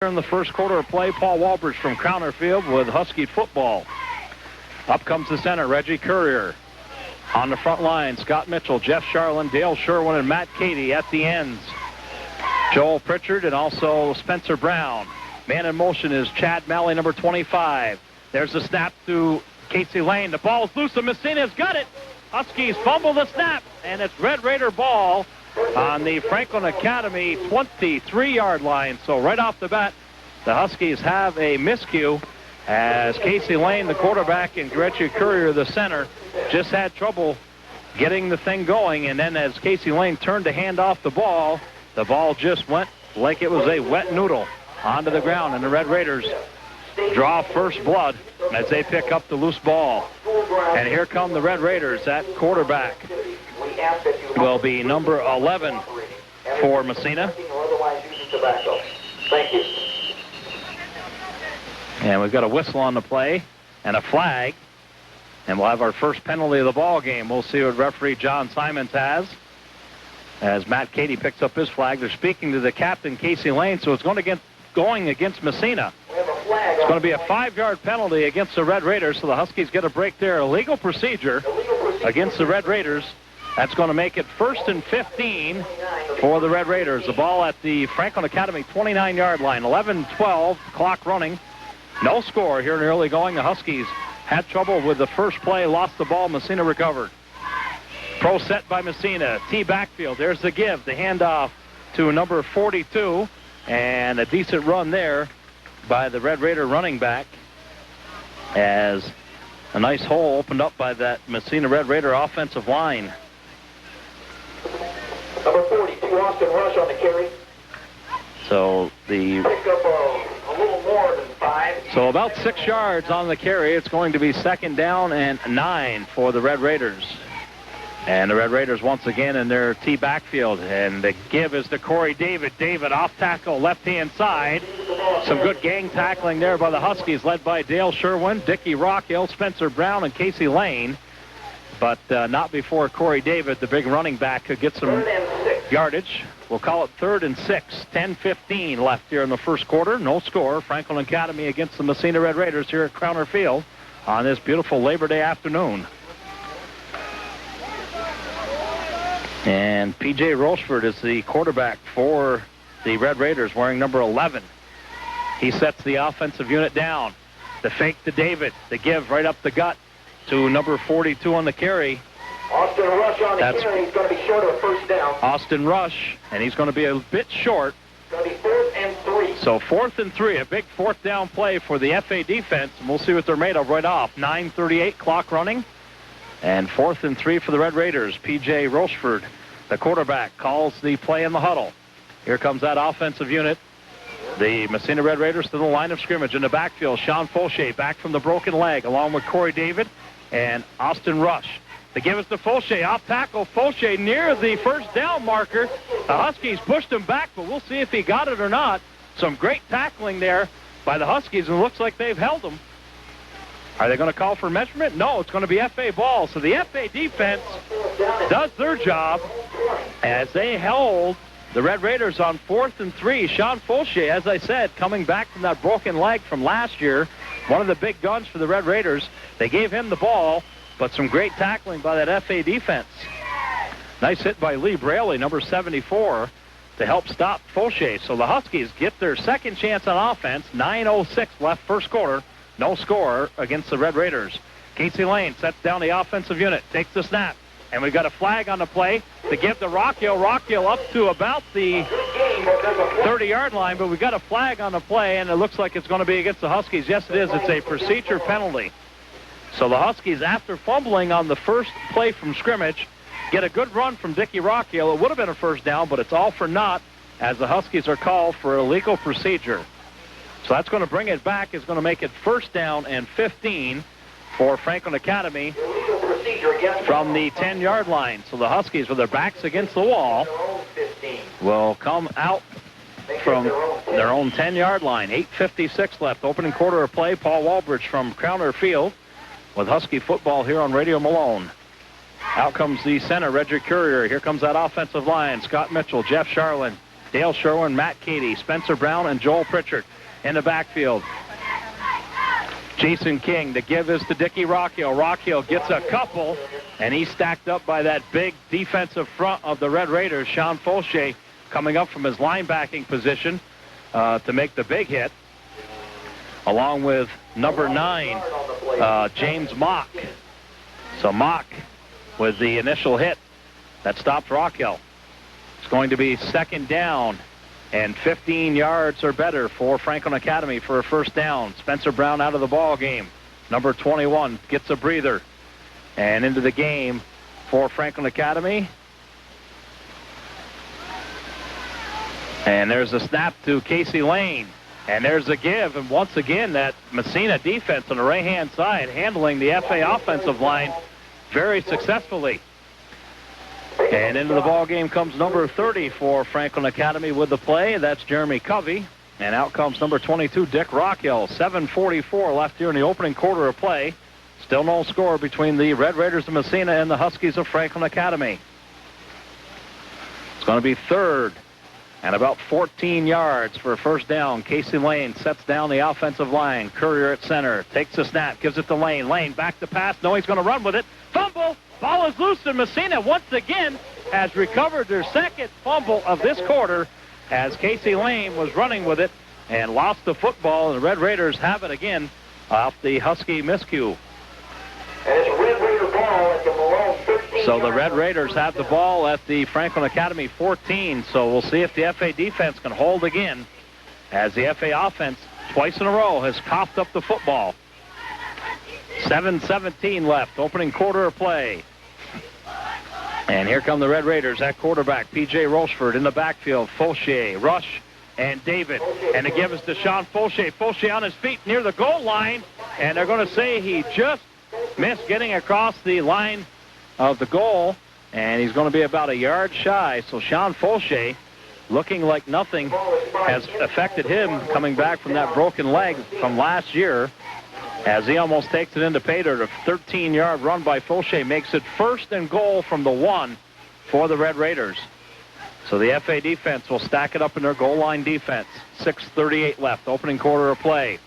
In the first quarter of play, Paul Walbridge from Crowner Field with Husky football. Up comes the center, Reggie Courier. On the front line, Scott Mitchell, Jeff Charlin, Dale Sherwin, and Matt Cady at the ends. Joel Pritchard and also Spencer Brown. Man in motion is Chad Malley, number 25. There's a snap to Casey Lane. The ball's loose, and Massena's got it. Huskies fumble the snap, and it's Red Raider ball on the Franklin Academy 23-yard line. So right off the bat, the Huskies have a miscue as Casey Lane, the quarterback, and Reggie Courier, the center, just had trouble getting the thing going. And then as Casey Lane turned to hand off the ball just went like it was a wet noodle onto the ground, and the Red Raiders draw first blood as they pick up the loose ball. And here come the Red Raiders. At quarterback will be number 11 for Massena. Thank you. And we've got a whistle on the play and a flag. And we'll have our first penalty of the ball game. We'll see what referee John Simons has. As Matt Cady picks up his flag, they're speaking to the captain, Casey Lane, so it's going against Massena. It's going to be a 5-yard penalty against the Red Raiders, so the Huskies get a break there. Illegal procedure against the Red Raiders. That's going to make it 1st and 15 for the Red Raiders. The ball at the Franklin Academy 29-yard line. 11-12, clock running. No score here in the early going. The Huskies had trouble with the first play, lost the ball. Massena recovered. Pro set by Massena. T backfield. There's the give. The handoff to number 42. And a decent run there by the Red Raider running back as a nice hole opened up by that Massena Red Raider offensive line. Number 42, Austin Rush on the carry. So the Pick up a little more than 5. So about 6 yards on the carry. It's going to be 2nd down and 9 for the Red Raiders. And the Red Raiders once again in their T backfield. And the give is to Corey David. David off tackle, left-hand side. Some good gang tackling there by the Huskies, led by Dale Sherwin, Dickie Rockhill, Spencer Brown, and Casey Lane. But not before Corey David, the big running back, could get some yardage. We'll call it 3rd and 6. 10-15 left here in the first quarter. No score. Franklin Academy against the Massena Red Raiders here at Crowner Field on this beautiful Labor Day afternoon. And P.J. Rochford is the quarterback for the Red Raiders, wearing number 11. He sets the offensive unit down. The fake to David. The give right up the gut to number 42 on the carry. Austin Rush on the carry. He's going to be short of a 1st down. Austin Rush, and he's going to be a bit short. It's going to be 4th and 3. So 4th and 3, a big 4th down play for the FA defense, and we'll see what they're made of right off. 9:38 clock running. And 4th and 3 for the Red Raiders. P.J. Rochford, the quarterback, calls the play in the huddle. Here comes that offensive unit. The Massena Red Raiders to the line of scrimmage in the backfield. Sean Fauché back from the broken leg, along with Corey David and Austin Rush. The give is to Fauché. Off tackle, Fauché near the 1st down marker. The Huskies pushed him back, but we'll see if he got it or not. Some great tackling there by the Huskies, and it looks like they've held him. Are they going to call for measurement? No, it's going to be FA ball. So the FA defense does their job as they held the Red Raiders on 4th and 3. Sean Fauché, as I said, coming back from that broken leg from last year, one of the big guns for the Red Raiders. They gave him the ball, but some great tackling by that FA defense. Nice hit by Lee Braley, number 74, to help stop Fauché. So the Huskies get their second chance on offense. 9:06 left first quarter. No score against the Red Raiders. Casey Lane sets down the offensive unit, takes the snap, and we've got a flag on the play to give to Rockhill. Rockhill up to about the 30-yard line, but we've got a flag on the play, and it looks like it's going to be against the Huskies. Yes, it is. It's a procedure penalty. So the Huskies, after fumbling on the first play from scrimmage, get a good run from Dickie Rockhill. It would have been a 1st down, but it's all for naught as the Huskies are called for illegal procedure. So that's going to bring it back. It's going to make it 1st down and 15 for Franklin Academy from the 10-yard line. So the Huskies, with their backs against the wall, will come out from their own 10-yard line. 8:56 left. Opening quarter of play. Paul Walbridge from Crowner Field with Husky football here on Radio Malone. Out comes the center, Reggie Courier. Here comes that offensive line. Scott Mitchell, Jeff Charlin, Dale Sherwin, Matt Cady, Spencer Brown, and Joel Pritchard in the backfield. Jason King, the give is to Dickie Rockhill. Rockhill gets a couple, and he's stacked up by that big defensive front of the Red Raiders. Sean Folche coming up from his linebacking position to make the big hit, along with number 9, James Mock. So Mock with the initial hit that stopped Rockhill. It's going to be second down and 15 yards or better for Franklin Academy for a first down. Spencer Brown out of the ball game. Number 21 gets a breather. And into the game for Franklin Academy. And there's a snap to Casey Lane. And there's a give. And once again, that Massena defense on the right-hand side handling the FA offensive line very successfully. And into the ball game comes number 30 for Franklin Academy with the play. That's Jeremy Covey. And out comes number 22, Dick Rockhill. 7:44 left here in the opening quarter of play. Still no score between the Red Raiders of Massena and the Huskies of Franklin Academy. It's going to be third and about 14 yards for a first down. Casey Lane sets down the offensive line. Courier at center. Takes the snap. Gives it to Lane. Lane back to pass. No, he's going to run with it. Fumble. Ball is loose, and Massena once again has recovered their second fumble of this quarter as Casey Lane was running with it and lost the football. And the Red Raiders have it again off the Husky miscue. And it's Red Raider ball at the Malone 15. So the Red Raiders have the ball at the Franklin Academy 14. So we'll see if the FA defense can hold again, as the FA offense twice in a row has coughed up the football. 7:17 left, opening quarter of play. And here come the Red Raiders at quarterback. P.J. Rocheford in the backfield. Folche, Rush, and David. And the give is to Sean Folche. Folche on his feet near the goal line. And they're going to say he just missed getting across the line of the goal. And he's going to be about a yard shy. So Sean Folche, looking like nothing has affected him coming back from that broken leg from last year, as he almost takes it into pay dirt. A 13-yard run by Folche makes it first and goal from the 1 for the Red Raiders. So the FA defense will stack it up in their goal line defense. 6:38 left, opening quarter of play.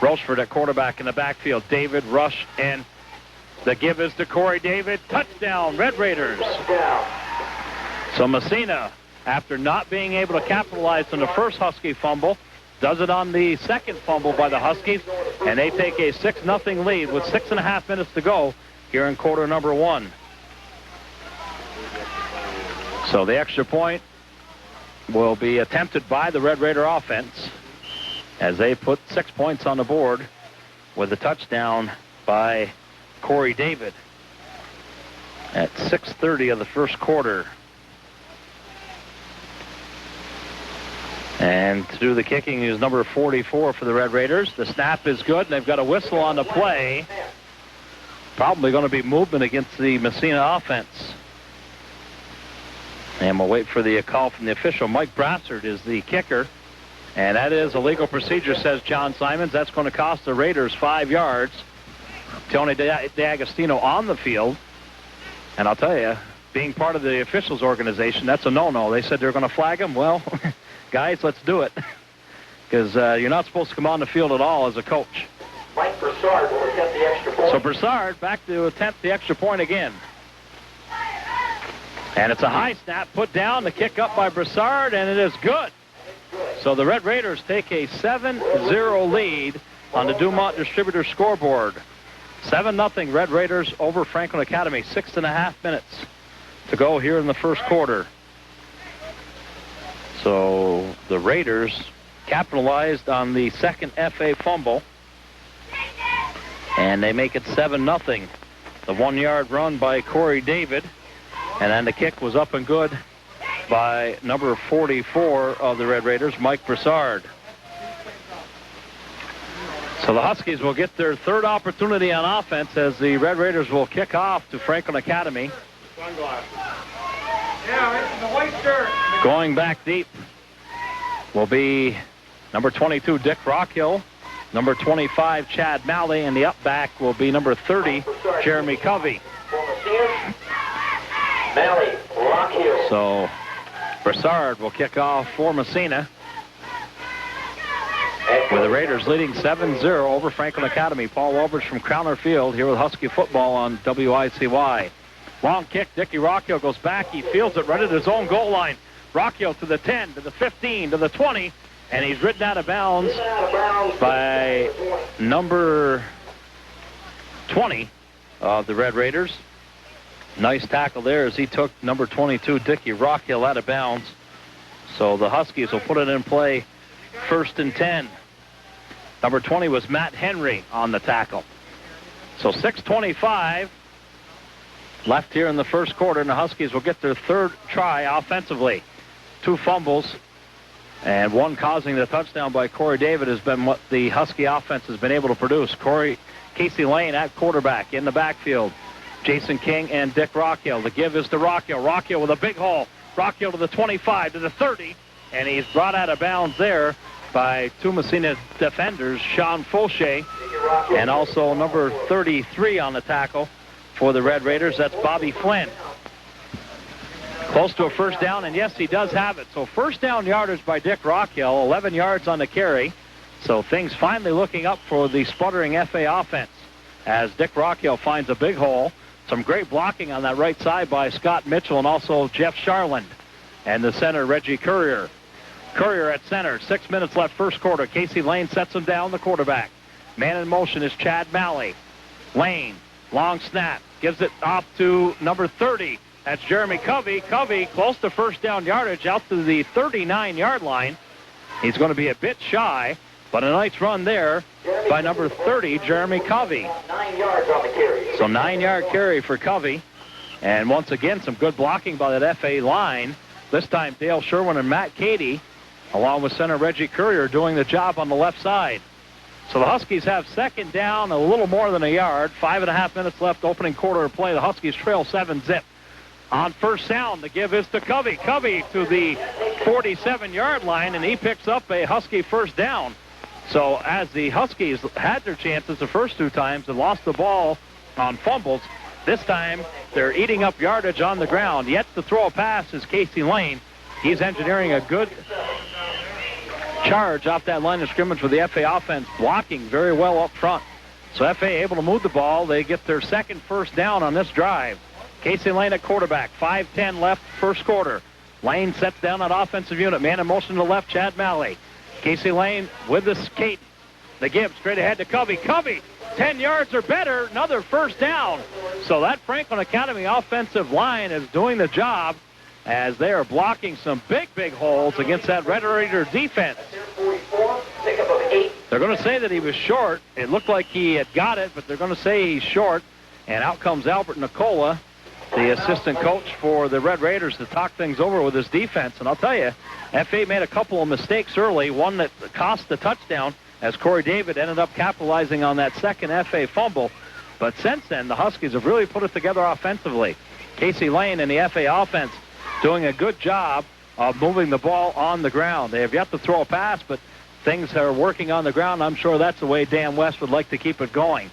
Rocheford at quarterback in the backfield. David, Rush, and the give is to Corey David. Touchdown, Red Raiders. So Massena, after not being able to capitalize on the first Husky fumble, does it on the second fumble by the Huskies, and they take a 6-0 lead with 6.5 minutes to go here in quarter number 1. So the extra point will be attempted by the Red Raider offense as they put 6 points on the board with a touchdown by Corey David at 6:30 of the first quarter. And to do the kicking is number 44 for the Red Raiders. The snap is good, and they've got a whistle on the play. Probably going to be movement against the Massena offense. And we'll wait for the call from the official. Mike Brassard is the kicker. And that is a legal procedure, says John Simons. That's going to cost the Raiders 5 yards. Tony D'Agostino on the field. And I'll tell you, being part of the officials organization, that's a no-no. They said they're going to flag him. Well, guys, let's do it. Because you're not supposed to come on the field at all as a coach. Mike Broussard will attempt the extra point. So Broussard back to attempt the extra point again. And it's a high snap put down, the kick up by Broussard, and it is good. So the Red Raiders take a 7-0 lead on the Dumont Distributor scoreboard. 7-0 Red Raiders over Franklin Academy. 6.5 minutes to go here in the first quarter. So the Raiders capitalized on the second FA fumble, and they make it 7-0. The 1-yard run by Corey David, and then the kick was up and good by number 44 of the Red Raiders, Mike Broussard. So the Huskies will get their third opportunity on offense as the Red Raiders will kick off to Franklin Academy. Going back deep will be number 22, Dick Rockhill, number 25, Chad Malley, and the up back will be number 30, Jeremy Covey. Malley, Rockhill. So Broussard will kick off for Massena, with the Raiders leading 7-0 over Franklin Academy. Paul Walbridge from Crowner Field here with Husky football on WICY. Long kick. Dickie Rocchio goes back. He fields it right at his own goal line. Rocchio to the 10, to the 15, to the 20, and he's ridden out of bounds by number 20 of the Red Raiders. Nice tackle there as he took number 22, Dickie Rocchio, out of bounds. So the Huskies will put it in play, 1st and 10. Number 20 was Matt Henry on the tackle. So 6:25 left here in the first quarter, and the Huskies will get their third try offensively. 2 fumbles, and one causing the touchdown by Corey David has been what the Husky offense has been able to produce. Casey Lane at quarterback in the backfield. Jason King and Dick Rocchio. The give is to Rocchio. Rocchio with a big hole. Rocchio to the 25, to the 30, and he's brought out of bounds there by 2 Massena defenders, Sean Fulche, and also number 33 on the tackle for the Red Raiders. That's Bobby Flynn. Close to a first down, and yes, he does have it. So first down yardage by Dick Rocchio, 11 yards on the carry. So things finally looking up for the sputtering FA offense as Dick Rocchio finds a big hole. Some great blocking on that right side by Scott Mitchell and also Jeff Sharland. And the center, Reggie Courier. Courier at center. 6 minutes left first quarter. Casey Lane sets him down, the quarterback. Man in motion is Chad Malley. Lane, long snap, gives it off to number 30. That's Jeremy Covey. Covey close to first down yardage out to the 39-yard line. He's going to be a bit shy, but a nice run there by number 30, Jeremy Covey. 9 yards on the carry. So 9-yard carry for Covey. And once again, some good blocking by that FA line. This time, Dale Sherwin and Matt Cady, along with center Reggie Courier, doing the job on the left side. So the Huskies have second down, a little more than a yard. 5.5 minutes left, opening quarter of play. The Huskies trail 7-zip. On first down, the give is to Covey. Covey to the 47-yard line, and he picks up a Husky first down. So as the Huskies had their chances the first 2 times and lost the ball on fumbles, this time they're eating up yardage on the ground. Yet to throw a pass is Casey Lane. He's engineering a good charge off that line of scrimmage with the FA offense, blocking very well up front. So FA able to move the ball. They get their second first down on this drive. Casey Lane at quarterback. 5:10 left first quarter. Lane sets down that offensive unit. Man in motion to the left, Chad Malley. Casey Lane with the skate. The give straight ahead to Covey. Covey, 10 yards or better. Another first down. So that Franklin Academy offensive line is doing the job as they are blocking some big holes against that Red Raider defense. They're going to say that he was short. It looked like he had got it, but they're going to say he's short. And out comes Albert Nicola, the assistant coach for the Red Raiders, to talk things over with his defense. And I'll tell you, FA made a couple of mistakes early, one that cost the touchdown as Corey David ended up capitalizing on that second FA fumble. But since then, the Huskies have really put it together offensively. Casey Lane and the FA offense doing a good job of moving the ball on the ground. They have yet to throw a pass, but things are working on the ground. I'm sure that's the way Dan West would like to keep it going.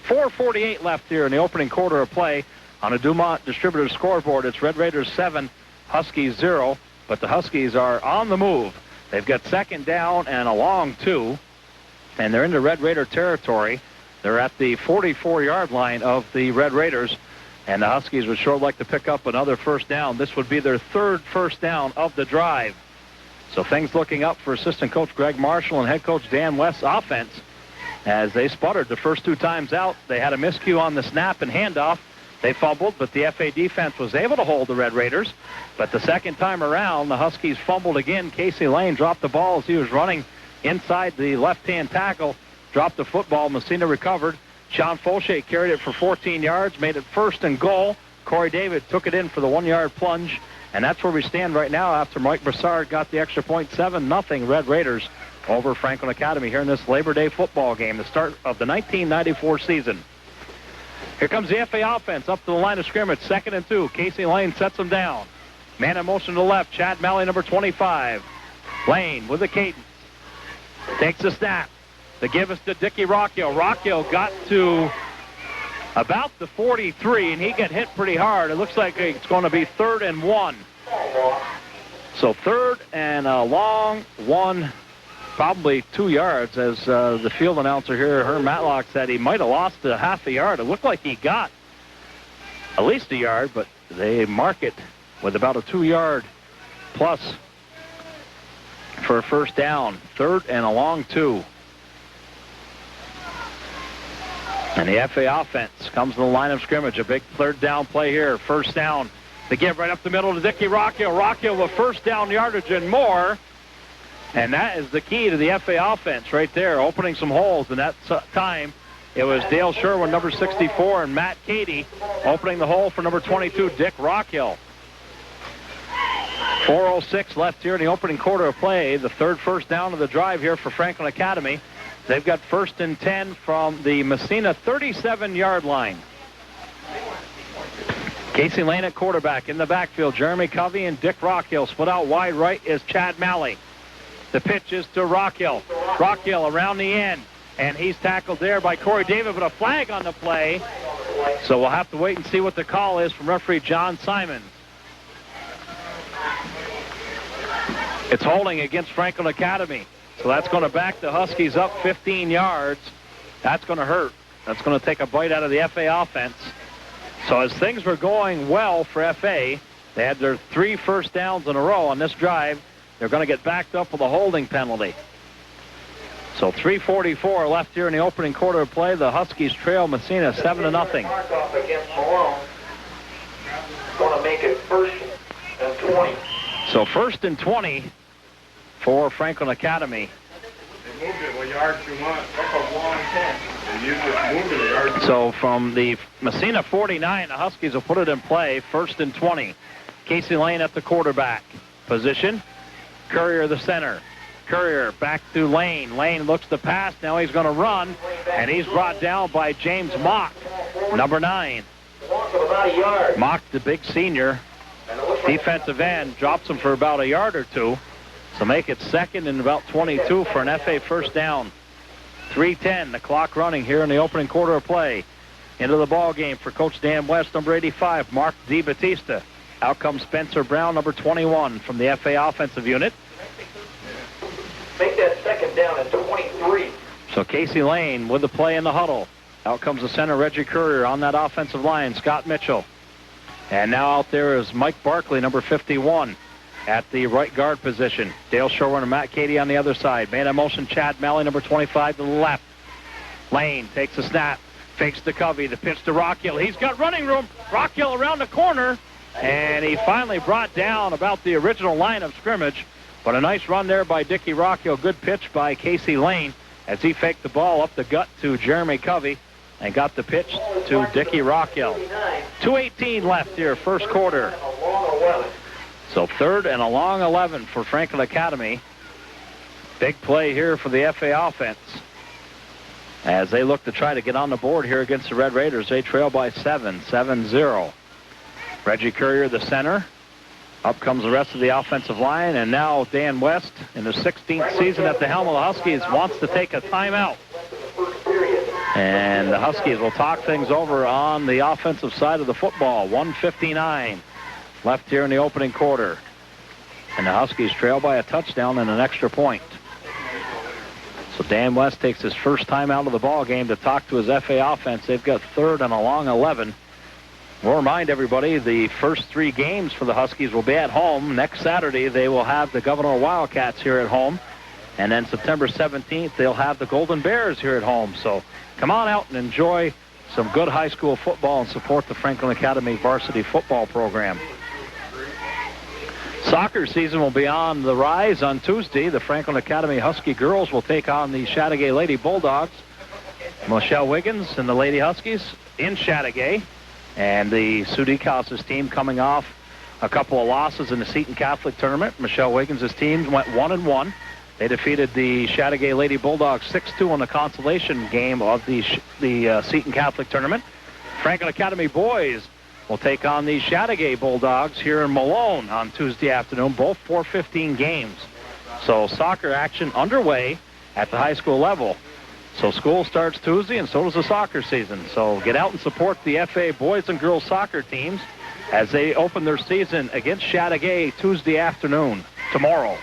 4:48 left here in the opening quarter of play. On a Dumont Distributor scoreboard, it's Red Raiders 7, Huskies 0, but the Huskies are on the move. They've got second down and a long 2, and they're into Red Raider territory. They're at the 44-yard line of the Red Raiders, and the Huskies would sure like to pick up another first down. This would be their third first down of the drive. So things looking up for assistant coach Greg Marshall and head coach Dan West's offense as they sputtered the first 2 times out. They had a miscue on the snap and handoff. They fumbled, but the FA defense was able to hold the Red Raiders. But the second time around, the Huskies fumbled again. Casey Lane dropped the ball as he was running inside the left-hand tackle. Dropped the football. Massena recovered. Sean Fulche carried it for 14 yards, made it 1st and goal. Corey David took it in for the 1-yard plunge. And that's where we stand right now after Mike Broussard got the extra point. 7-0 Red Raiders over Franklin Academy here in this Labor Day football game, the start of the 1994 season. Here comes the FA offense up to the line of scrimmage. 2nd and 2. Casey Lane sets them down. Man in motion to the left. Chad Malley, number 25. Lane with the cadence. Takes the snap. The give is to Dickie Rocchio. Rocchio got to about the 43, and he got hit pretty hard. It looks like it's going to be 3rd and 1. So third and a long one, probably 2 yards, as the field announcer here, Herm Matlock, said he might have lost a half a yard. It looked like he got at least a yard, but they mark it with about a 2 yard plus for a first down. Third and a long 2. And the FA offense comes to the line of scrimmage. A big third down play here. First down. They give right up the middle to Dickie Rockhill. Rockhill with first down yardage and more. And that is the key to the FA offense right there, opening some holes. And that time, it was Dale Sherwin, number 64, and Matt Cady opening the hole for number 22, Dick Rockhill. 4:06 left here in the opening quarter of play. The third first down of the drive here for Franklin Academy. They've got first and 10 from the Massena 37-yard line. Casey Lane at quarterback. In the backfield, Jeremy Covey and Dick Rockhill. Split out wide right is Chad Malley. The pitch is to Rockhill. Rockhill around the end. And he's tackled there by Corey David, but a flag on the play. So we'll have to wait and see what the call is from referee John Simons. It's holding against Franklin Academy. So that's going to back the Huskies up 15 yards. That's going to hurt. That's going to take a bite out of the FA offense. So as things were going well for FA, they had their 3 first downs in a row on this drive. They're going to get backed up with a holding penalty. So 3:44 left here in the opening quarter of play. The Huskies trail Massena 7-0. Mark-off against Malone. Going to make it first and 20. So first and 20 for Franklin Academy. They moved it what yards you want. That's a long 10. They used it, moved it a yard. So from the Massena 49, the Huskies will put it in play. First and 20. Casey Lane at the quarterback position. Courier the center. Courier back to Lane. Lane looks to pass. Now he's going to run, and he's brought down by James Mock, number 9. Mock, the big senior defensive end, drops him for about a yard or two. So make it second and about 22 for an FA first down. 3:10, the clock running here in the opening quarter of play. Into the ball game for Coach Dan West, number 85, Mark DiBattista. Out comes Spencer Brown, number 21, from the FA offensive unit. Make that second down at 23. So Casey Lane with the play in the huddle. Out comes the center, Reggie Courier, on that offensive line, Scott Mitchell. And now out there is Mike Barkley, number 51, at the right guard position. Dale Sherwin and Matt Cady on the other side. Man in motion, Chad Malley, number 25, to the left. Lane takes a snap, fakes to Covey, the pitch to Rockhill. He's got running room. Rockhill around the corner, and he finally brought down about the original line of scrimmage. But a nice run there by Dickie Rockhill. Good pitch by Casey Lane as he faked the ball up the gut to Jeremy Covey and got the pitch to Dickie Rockhill. 2:18 left here, first quarter. So third and a long 11 for Franklin Academy. Big play here for the FA offense as they look to try to get on the board here against the Red Raiders. They trail by 7-0. Reggie Courier, the center. Up comes the rest of the offensive line, and now Dan West, in his 16th season at the helm of the Huskies, wants to take a timeout. And the Huskies will talk things over on the offensive side of the football. 1:59 left here in the opening quarter. And the Huskies trail by a touchdown and an extra point. So Dan West takes his first time out of the ball game to talk to his FA offense. They've got third and a long 11. We'll remind everybody the first 3 games for the Huskies will be at home. Next Saturday, they will have the Governor Wildcats here at home. And then September 17th, they'll have the Golden Bears here at home. So come on out and enjoy some good high school football and support the Franklin Academy varsity football program. Soccer season will be on the rise on Tuesday. The Franklin Academy Husky girls will take on the Chateaugay Lady Bulldogs. Michelle Wiggins and the Lady Huskies in Chateaugay. And the Sue DeCasas team coming off a couple of losses in the Seton Catholic tournament. Michelle Wiggins' team went 1-1. They defeated the Chateaugay Lady Bulldogs 6-2 in the consolation game of the Seton Catholic tournament. Franklin Academy boys will take on the Chateaugay Bulldogs here in Malone on Tuesday afternoon, both 4:15 games. So soccer action underway at the high school level. So school starts Tuesday, and so does the soccer season. So get out and support the FA boys and girls soccer teams as they open their season against Chateauguay Tuesday afternoon, tomorrow.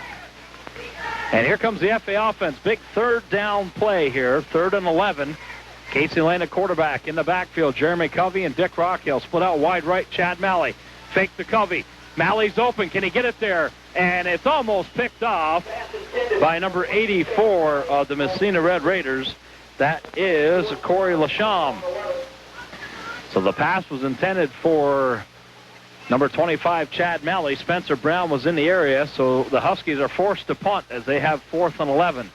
And here comes the FA offense. Big third down play here, 3rd and 11. Casey Lane, a quarterback. In the backfield, Jeremy Covey and Dick Rockhill. Split out wide right, Chad Malley. Fake to Covey. Malley's open. Can he get it there? And it's almost picked off by number 84 of the Massena Red Raiders. That is Corey Lasham. So the pass was intended for number 25, Chad Malley. Spencer Brown was in the area, so the Huskies are forced to punt as they have 4th and 11.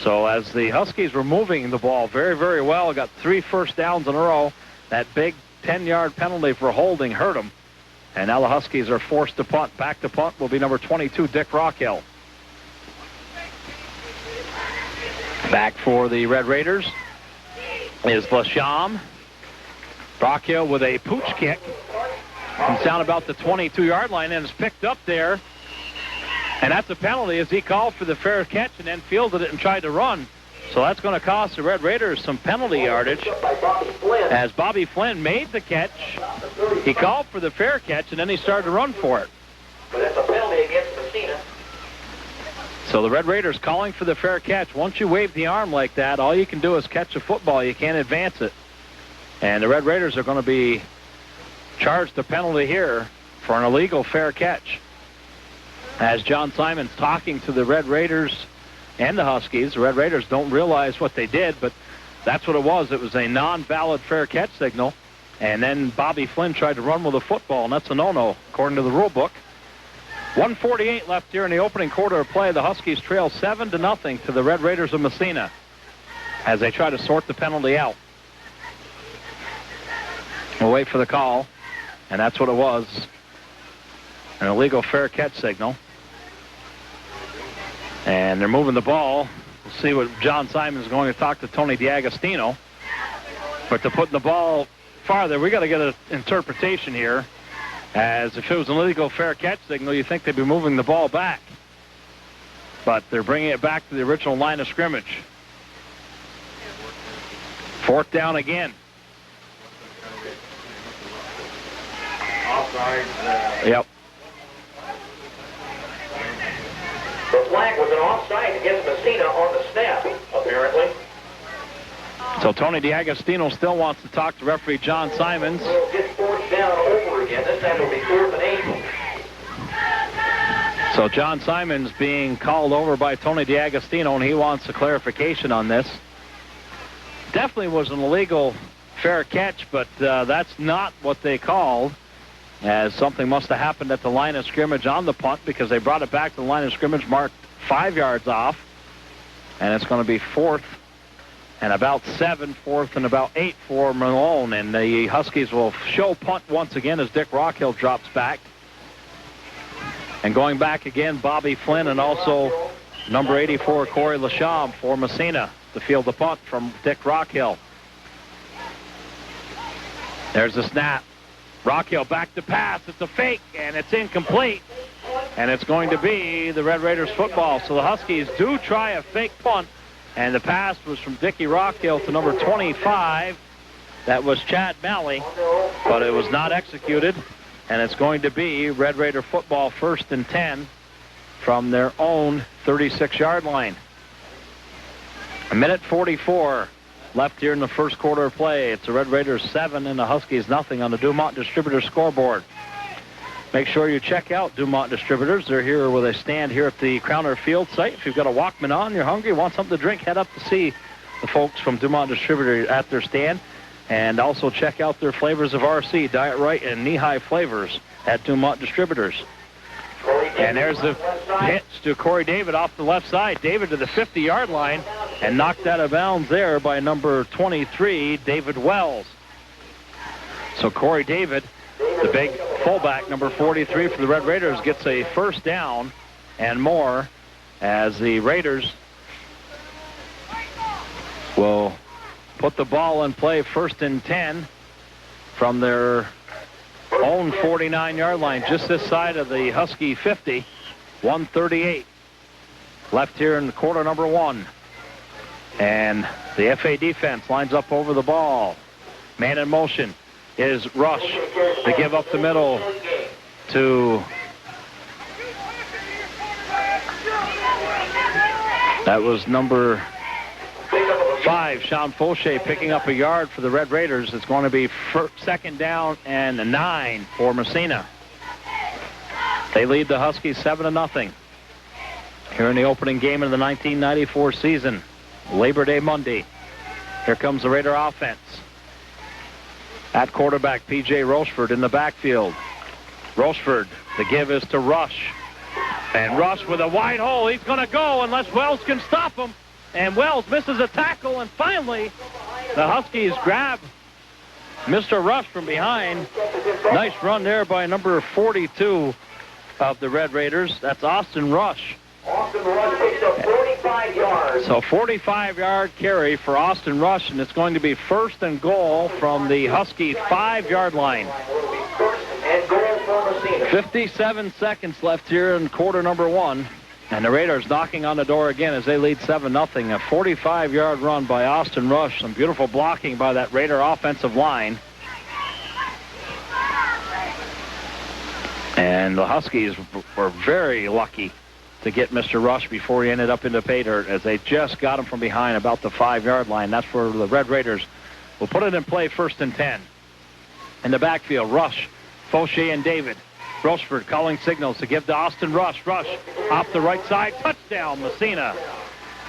So as the Huskies were moving the ball very, very well, got 3 first downs in a row. That big 10-yard penalty for holding hurt them. And now the Huskies are forced to punt. Back to punt will be number 22, Dick Rockhill. Back for the Red Raiders is Lasham. Rockhill with a pooch kick. Comes down about the 22-yard line and is picked up there. And that's a penalty as he called for the fair catch and then fielded it and tried to run. So that's going to cost the Red Raiders some penalty yardage. As Bobby Flynn made the catch, he called for the fair catch and then he started to run for it. But that's a penalty against Massena. So the Red Raiders calling for the fair catch. Once you wave the arm like that, all you can do is catch a football. You can't advance it. And the Red Raiders are going to be charged a penalty here for an illegal fair catch. As John Simon's talking to the Red Raiders and the Huskies, the Red Raiders don't realize what they did, but that's what it was. It was a non-valid fair catch signal. And then Bobby Flynn tried to run with the football, and that's a no-no according to the rule book. 1:48 left here in the opening quarter of play. The Huskies trail 7-0 to the Red Raiders of Massena as they try to sort the penalty out. We'll wait for the call, and that's what it was. An illegal fair catch signal. And they're moving the ball. We'll see what John Simon's going to talk to Tony DiAgostino. But they're putting the ball farther. We got to get an interpretation here. As if it was an illegal fair catch signal, you think they'd be moving the ball back. But they're bringing it back to the original line of scrimmage. 4th down again. Offside. Yep. The flag was an offside against Massena on the snap, apparently. So Tony DiAgostino still wants to talk to referee John Simons. We'll get 4th down over again. This time it'll be 4th and 8. So John Simons being called over by Tony DiAgostino, and he wants a clarification on this. Definitely was an illegal fair catch, but that's not what they called, as something must have happened at the line of scrimmage on the punt, because they brought it back to the line of scrimmage marked 5 yards off, and it's going to be 4th and about 7, 4th and about 8 for Malone, and the Huskies will show punt once again as Dick Rockhill drops back. And going back again, Bobby Flynn and also number 84, Corey Lasham for Massena to field the punt from Dick Rockhill. There's the snap. Rockhill back to pass. It's a fake, and it's incomplete. And it's going to be the Red Raiders football. So the Huskies do try a fake punt, and the pass was from Dickie Rockhill to number 25. That was Chad Malley, but it was not executed. And it's going to be Red Raider football 1st and 10 from their own 36-yard line. 1:44 left here in the first quarter of play. It's the Red Raiders 7 and the Huskies nothing on the Dumont Distributors scoreboard. Make sure you check out Dumont Distributors. They're here with a stand here at the Crowner Field site. If you've got a Walkman on, you're hungry, want something to drink, head up to see the folks from Dumont Distributors at their stand. And also check out their flavors of RC, Diet Right and Knee-High flavors at Dumont Distributors. And there's the pitch to Corey David off the left side. David to the 50-yard line and knocked out of bounds there by number 23, David Wells. So Corey David, the big fullback, number 43 for the Red Raiders, gets a first down and more as the Raiders will put the ball in play 1st and 10 from their own 49-yard line, just this side of the Husky 50. 1:38 left here in quarter number 1. And the FA defense lines up over the ball. Man in motion. is Rush to give up the middle to... That was number 5, Sean Fauché, picking up a yard for the Red Raiders. It's going to be second down and 9 for Massena. They lead the Huskies 7-0 here in the opening game of the 1994 season, Labor Day Monday. Here comes the Raider offense. At quarterback, P.J. Rocheford in the backfield. Rocheford, the give is to Rush. And Rush with a wide hole. He's going to go unless Wells can stop him. And Wells misses a tackle. And finally, the Huskies grab Mr. Rush from behind. Nice run there by number 42 of the Red Raiders. That's Austin Rush. Austin Rush picks up 45 yards. So 45-yard carry for Austin Rush, and it's going to be first and goal from the Husky 5-yard line. First and goal for Massena. 57 seconds left here in quarter number 1. And the Raiders knocking on the door again as they lead 7-0. A 45-yard run by Austin Rush. Some beautiful blocking by that Raider offensive line. And the Huskies were very lucky to get Mr. Rush before he ended up into pay dirt, as they just got him from behind about the 5-yard line. That's where the Red Raiders will put it in play, first and 10. In the backfield, Rush, Fauché, and David. Rocheford calling signals to give to Austin Rush. Rush off the right side, touchdown, Massena.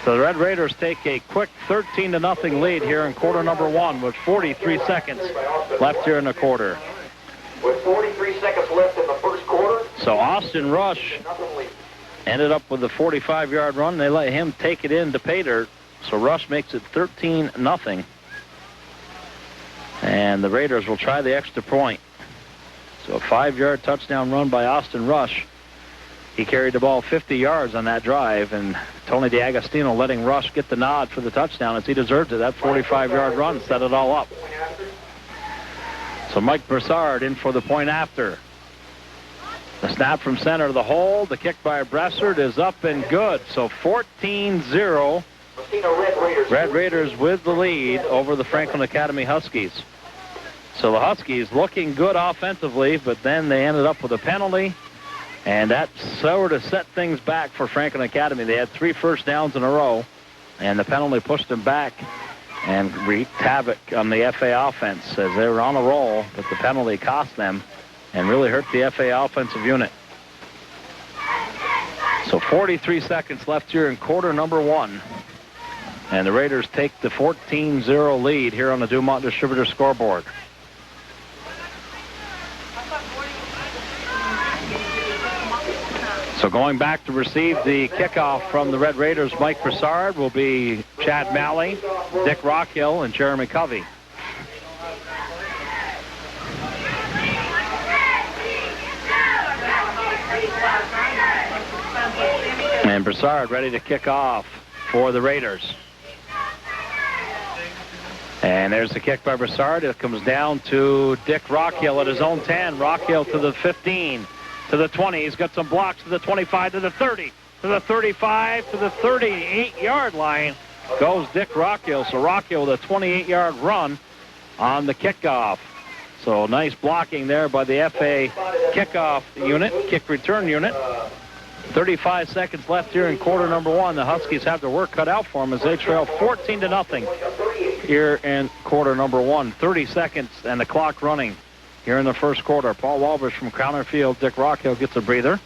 So the Red Raiders take a quick 13-0 lead here in quarter number 1 with 43 seconds left here in the quarter. With 43 seconds left in the first quarter. So Austin Rush ended up with a 45-yard run. They let him take it into pay dirt. So Rush makes it 13-0. And the Raiders will try the extra point. So a 5-yard touchdown run by Austin Rush. He carried the ball 50 yards on that drive, and Tony DeAgostino letting Rush get the nod for the touchdown as he deserved it. That 45-yard run set it all up. So Mike Broussard in for the point after. The snap from center to the hole. The kick by Bressard is up and good. So 14-0. Red Raiders with the lead over the Franklin Academy Huskies. So the Huskies looking good offensively, but then they ended up with a penalty, and that sort of set things back for Franklin Academy. They had 3 first downs in a row, and the penalty pushed them back and wreaked havoc on the FA offense as they were on a roll, but the penalty cost them and really hurt the FA offensive unit. So 43 seconds left here in quarter number 1. And the Raiders take the 14-0 lead here on the Dumont Distributor scoreboard. So going back to receive the kickoff from the Red Raiders, Mike Broussard, will be Chad Malley, Dick Rockhill, and Jeremy Covey. And Broussard ready to kick off for the Raiders. And there's the kick by Broussard. It comes down to Dick Rockhill at his own 10. Rockhill to the 15, to the 20. He's got some blocks to the 25, to the 30, to the 35, to the 38-yard line goes Dick Rockhill. So Rockhill with a 28-yard run on the kickoff. So nice blocking there by the FA kickoff unit, kick return unit. 35 seconds left here in quarter number 1. The Huskies have their work cut out for them as they trail 14-0 here in quarter number 1. 30 seconds and the clock running here in the first quarter. Paul Walbridge from Crowner Field. Dick Rockhill gets a breather.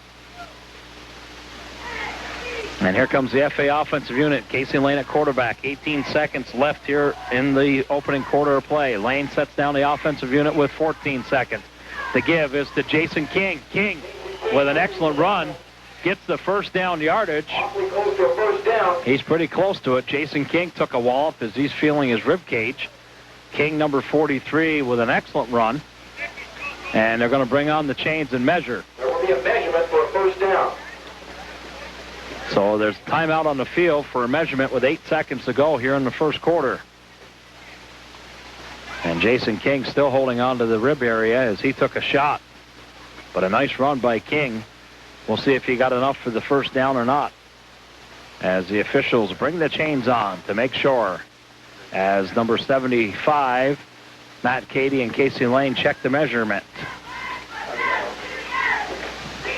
And here comes the FA offensive unit. Casey Lane at quarterback. 18 seconds left here in the opening quarter of play. Lane sets down the offensive unit with 14 seconds. The give is to Jason King. King with an excellent run. Gets the first down yardage. He's pretty close to it. Jason King took a wallop as he's feeling his rib cage. King, number 43, with an excellent run. And they're going to bring on the chains and measure. There will be a measurement for a first down. So there's timeout on the field for a measurement with 8 seconds to go here in the first quarter. And Jason King still holding on to the rib area as he took a shot. But a nice run by King. We'll see if he got enough for the first down or not, as the officials bring the chains on to make sure, as number 75 Matt Cady and Casey Lane check the measurement.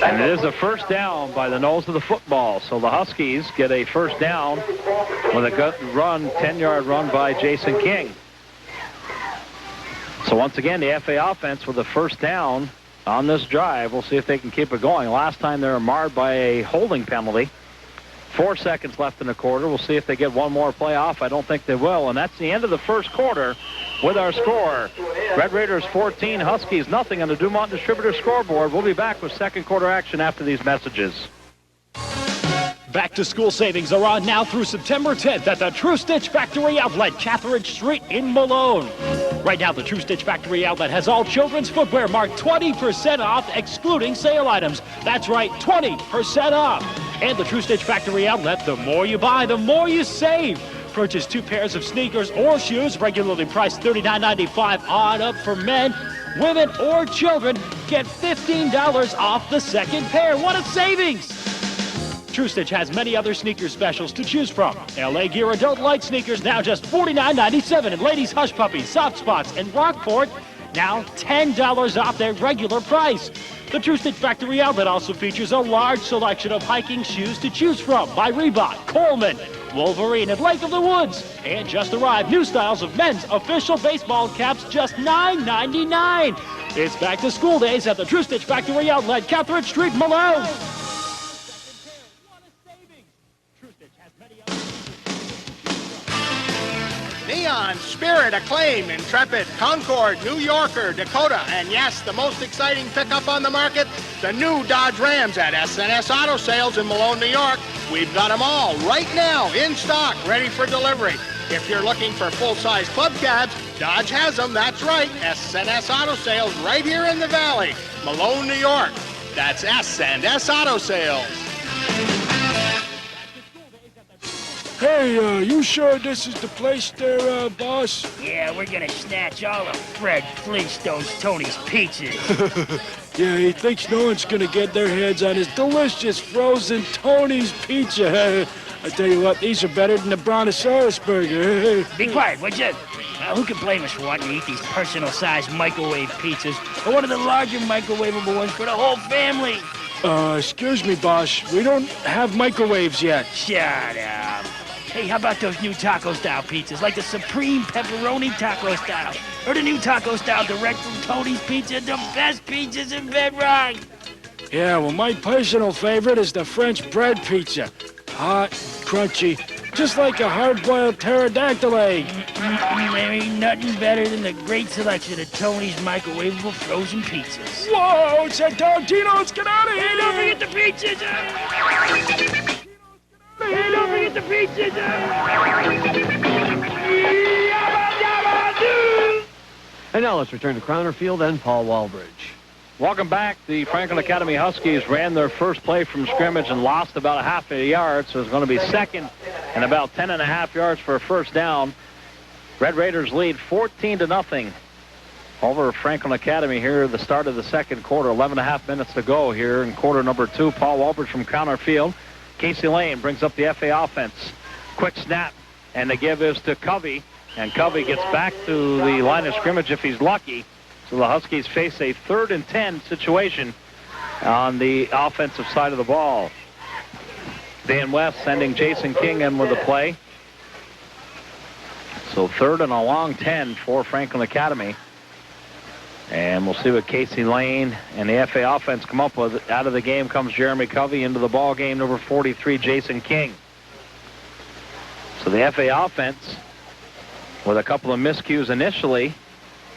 And it is a first down by the nose of the football. So the Huskies get a first down with a good run, 10-yard run by Jason King. So once again, the FA offense with a first down on this drive. We'll see if they can keep it going. Last time they were marred by a holding penalty. 4 seconds left in the quarter. We'll see if they get one more play off. I don't think they will. And that's the end of the first quarter with our score. Red Raiders 14, Huskies nothing on the Dumont Distributor scoreboard. We'll be back with second quarter action after these messages. Back to school savings are on now through September 10th at the True Stitch Factory Outlet, Catherine Street in Malone. Right now, the True Stitch Factory Outlet has all children's footwear marked 20% off, excluding sale items. That's right, 20% off. And the True Stitch Factory Outlet, the more you buy, the more you save. Purchase 2 pairs of sneakers or shoes, regularly priced $39.95 on up for men, women, or children. Get $15 off the second pair. What a savings! True Stitch has many other sneaker specials to choose from. LA Gear Adult Light sneakers now just $49.97, and ladies Hush Puppies, Soft Spots, and Rockport now $10 off their regular price. The True Stitch Factory Outlet also features a large selection of hiking shoes to choose from by Reebok, Coleman, Wolverine, and Lake of the Woods. And just arrived, new styles of men's official baseball caps, just $9.99. It's back to school days at the True Stitch Factory Outlet, Catherine Street, Malone. Neon, Spirit, Acclaim, Intrepid, Concord, New Yorker, Dakota, and yes, the most exciting pickup on the market, the new Dodge Rams at SNS Auto Sales in Malone, New York. We've got them all right now in stock, ready for delivery. If you're looking for full-size club cabs, Dodge has them, that's right. SNS Auto Sales right here in the Valley, Malone, New York. That's S&S Auto Sales. Hey, you sure this is the place there, boss? Yeah, we're gonna snatch all of Fred Flintstone's Tony's pizzas. Yeah, he thinks no one's gonna get their hands on his delicious frozen Tony's pizza. I tell you what, these are better than the Brontosaurus burger. Be quiet, would you? Who can blame us for wanting to eat these personal-sized microwave pizzas, or one of the larger microwavable ones for the whole family? Excuse me, boss. We don't have microwaves yet. Shut up. Hey, how about those new taco-style pizzas, like the Supreme Pepperoni Taco Style, or the new Taco Style direct from Tony's Pizza, the best pizzas in Bedrock? Yeah, well, my personal favorite is the French bread pizza. Hot, crunchy, just like a hard-boiled pterodactyl egg. There ain't nothing better than the great selection of Tony's microwavable frozen pizzas. Whoa, it's that dog Tino's, get out of here! Hey, don't forget the pizzas! Hey, don't forget the pizzas! And now let's return to Crowner Field and Paul Walbridge. Welcome back. The Franklin Academy Huskies ran their first play from scrimmage and lost about a half a yard, so it's going to be second and about 10.5 yards for a first down. Red Raiders lead 14-0 over Franklin Academy here at the start of the second quarter. 11.5 minutes to go here in quarter number 2. Paul Walbridge from Crowner Field. Casey Lane brings up the FA offense. Quick snap, and the give is to Covey, and Covey gets back to the line of scrimmage if he's lucky. So the Huskies face a 3rd and 10 situation on the offensive side of the ball. Dan West sending Jason King in with the play. So 3rd and a long 10 for Franklin Academy. And we'll see what Casey Lane and the FA offense come up with. Out of the game comes Jeremy Covey. Into the ball game, number 43, Jason King. So the FA offense, with a couple of miscues initially,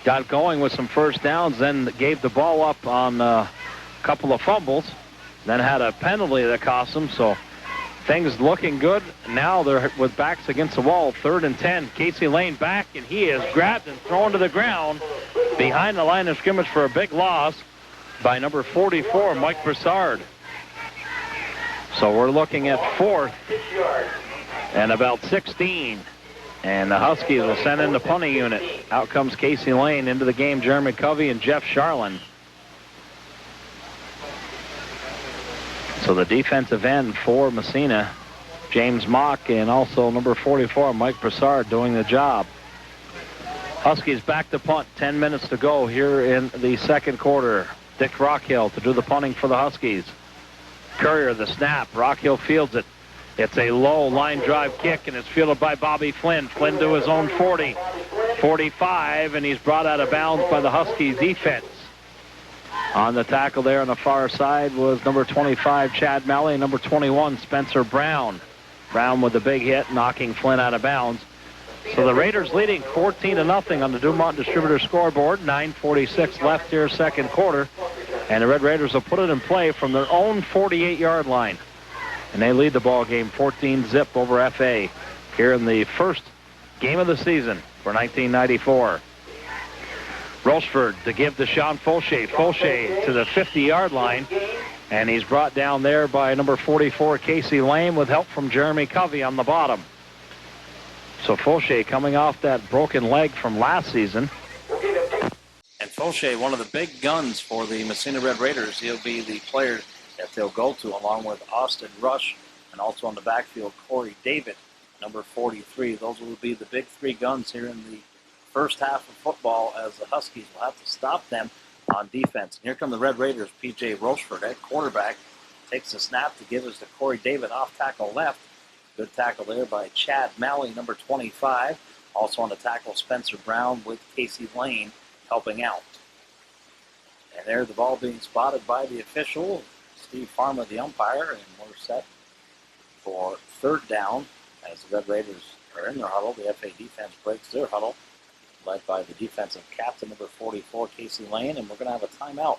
got going with some first downs, then gave the ball up on a couple of fumbles, then had a penalty that cost them. So things looking good. Now they're with backs against the wall. 3rd and 10. Casey Lane back, and he is grabbed and thrown to the ground behind the line of scrimmage for a big loss by number 44, Mike Broussard. So we're looking at 4th and about 16. And the Huskies will send in the punting unit. Out comes Casey Lane. Into the game, Jeremy Covey and Jeff Charlin. So the defensive end for Massena, James Mock, and also number 44, Mike Broussard, doing the job. Huskies back to punt. 10 minutes to go here in the second quarter. Dick Rockhill to do the punting for the Huskies. Courier, the snap. Rockhill fields it. It's a low line drive kick, and it's fielded by Bobby Flynn. Flynn to his own 40, 45, and he's brought out of bounds by the Huskies defense. On the tackle there on the far side was number 25, Chad Malley, and number 21, Spencer Brown. Brown with the big hit, knocking Flynn out of bounds. So the Raiders leading 14-0 on the Dumont Distributor scoreboard. 9:46 left here, second quarter. And the Red Raiders will put it in play from their own 48-yard line. And they lead the ball game 14-0 over FA here in the first game of the season for 1994. Rochford to give to Sean Fauché. Fauché to the 50-yard line. And he's brought down there by number 44, Casey Lane, with help from Jeremy Covey on the bottom. So Fauché coming off that broken leg from last season. And Fauché, one of the big guns for the Massena Red Raiders. He'll be the player that they'll go to along with Austin Rush, and also on the backfield, Corey David, number 43. Those will be the big three guns here in the first half of football, as the Huskies will have to stop them on defense. And here come the Red Raiders. P.J. Rochford at quarterback takes the snap to give us to Corey David off tackle left. Good tackle there by Chad Malley, number 25. Also on the tackle, Spencer Brown with Casey Lane helping out. And there the ball being spotted by the official, Steve Farmer, the umpire, and we're set for third down as the Red Raiders are in their huddle. The FA defense breaks their huddle, led by the defensive captain, number 44, Casey Lane, and we're going to have a timeout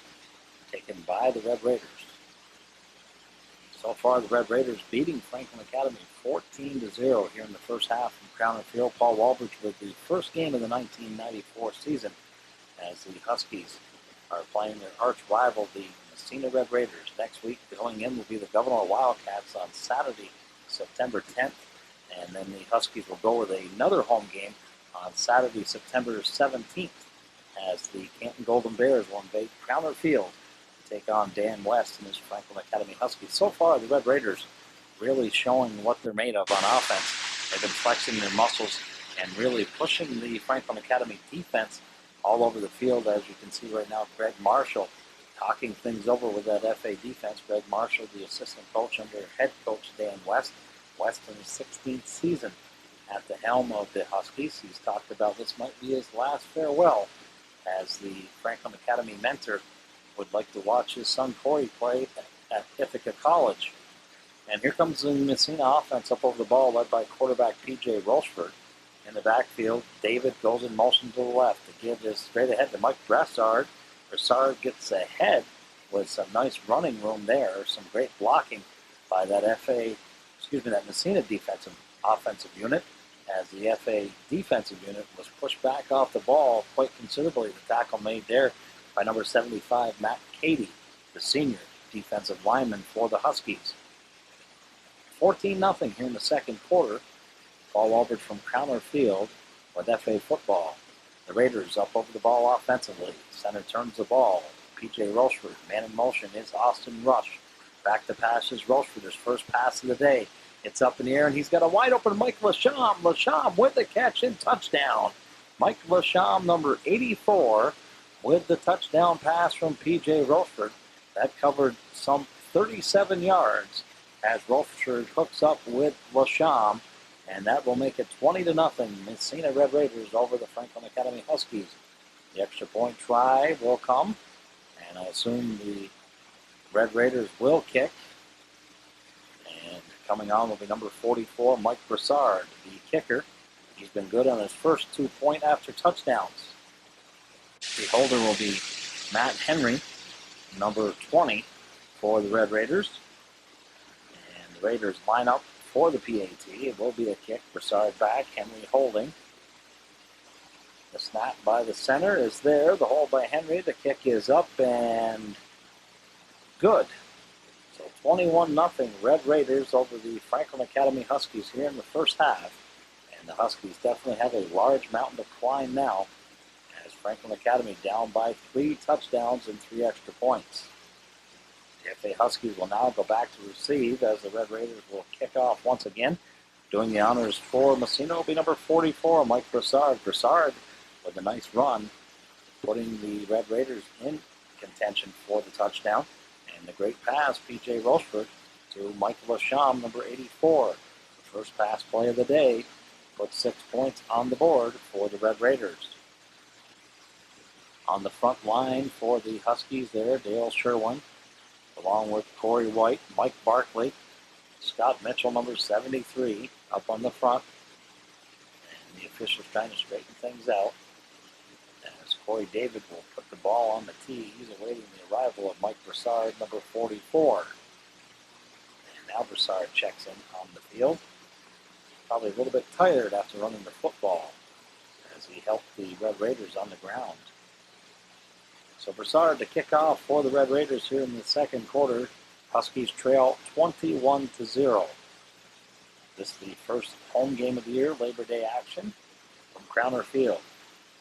taken by the Red Raiders. So far, the Red Raiders beating Franklin Academy 14-0 here in the first half from Crowner Field. Paul Walbridge with the first game of the 1994 season, as the Huskies are playing their arch rival, the Massena Red Raiders. Next week, going in will be the Governor Wildcats on Saturday, September 10th. And then the Huskies will go with another home game on Saturday, September 17th, as the Canton Golden Bears will invade Crowner Field to take on Dan West and his Franklin Academy Huskies. So far, the Red Raiders really showing what they're made of on offense. They've been flexing their muscles and really pushing the Franklin Academy defense all over the field. As you can see right now, Greg Marshall talking things over with that FA defense. Greg Marshall, the assistant coach under head coach Dan West. West in his 16th season at the helm of the Huskies. He's talked about this might be his last farewell, as the Franklin Academy mentor would like to watch his son Corey play at Ithaca College. And here comes the Massena offense up over the ball, led by quarterback P.J. Rochford. In the backfield, David goes in motion to the left to give this straight ahead to Mike Brassard. Brassard gets ahead with some nice running room there, some great blocking by that that Massena offensive unit, as the FA defensive unit was pushed back off the ball quite considerably. The tackle made there by number 75, Matt Cady, the senior defensive lineman for the Huskies. 14-0 here in the second quarter. Paul Walbridge from Crowner Field with FA football. The Raiders up over the ball offensively. Center turns the ball. P.J. Rochford, man in motion, is Austin Rush. Back to pass is Rochford, his first pass of the day. It's up in the air, and he's got a wide open Mike Lasham. Lasham with the catch and touchdown. Mike Lasham, number 84, with the touchdown pass from P.J. Rochford. That covered some 37 yards as Rochford hooks up with Lasham, and that will make it 20-0. Massena Red Raiders over the Franklin Academy Huskies. The extra point try will come, and I assume the Red Raiders will kick. And coming on will be number 44, Mike Brassard, the kicker. He's been good on his first 2 point after touchdowns. The holder will be Matt Henry, number 20 for the Red Raiders. And the Raiders line up for the PAT. It will be a kick. Brassard back, Henry holding. The snap by the center is there. The hold by Henry. The kick is up and good. So 21-0 Red Raiders over the Franklin Academy Huskies here in the first half. And the Huskies definitely have a large mountain to climb now, as Franklin Academy down by 3 touchdowns and 3 extra points. The FA Huskies will now go back to receive, as the Red Raiders will kick off once again. Doing the honors for Massena will be number 44, Mike Brassard. Brassard with a nice run, putting the Red Raiders in contention for the touchdown. And the great pass, P.J. Rochefort to Michael Lasham, number 84. The first pass play of the day put 6 points on the board for the Red Raiders. On the front line for the Huskies there, Dale Sherwin, along with Corey White, Mike Barkley, Scott Mitchell, number 73, up on the front. And the officials trying to straighten things out. As Corey David will put the ball on the tee, he's awaiting the arrival of Mike Broussard, number 44. And now Broussard checks in on the field. Probably a little bit tired after running the football as he helped the Red Raiders on the ground. So Broussard to kick off for the Red Raiders here in the second quarter. Huskies trail 21-0. This is the first home game of the year, Labor Day action from Crowner Field.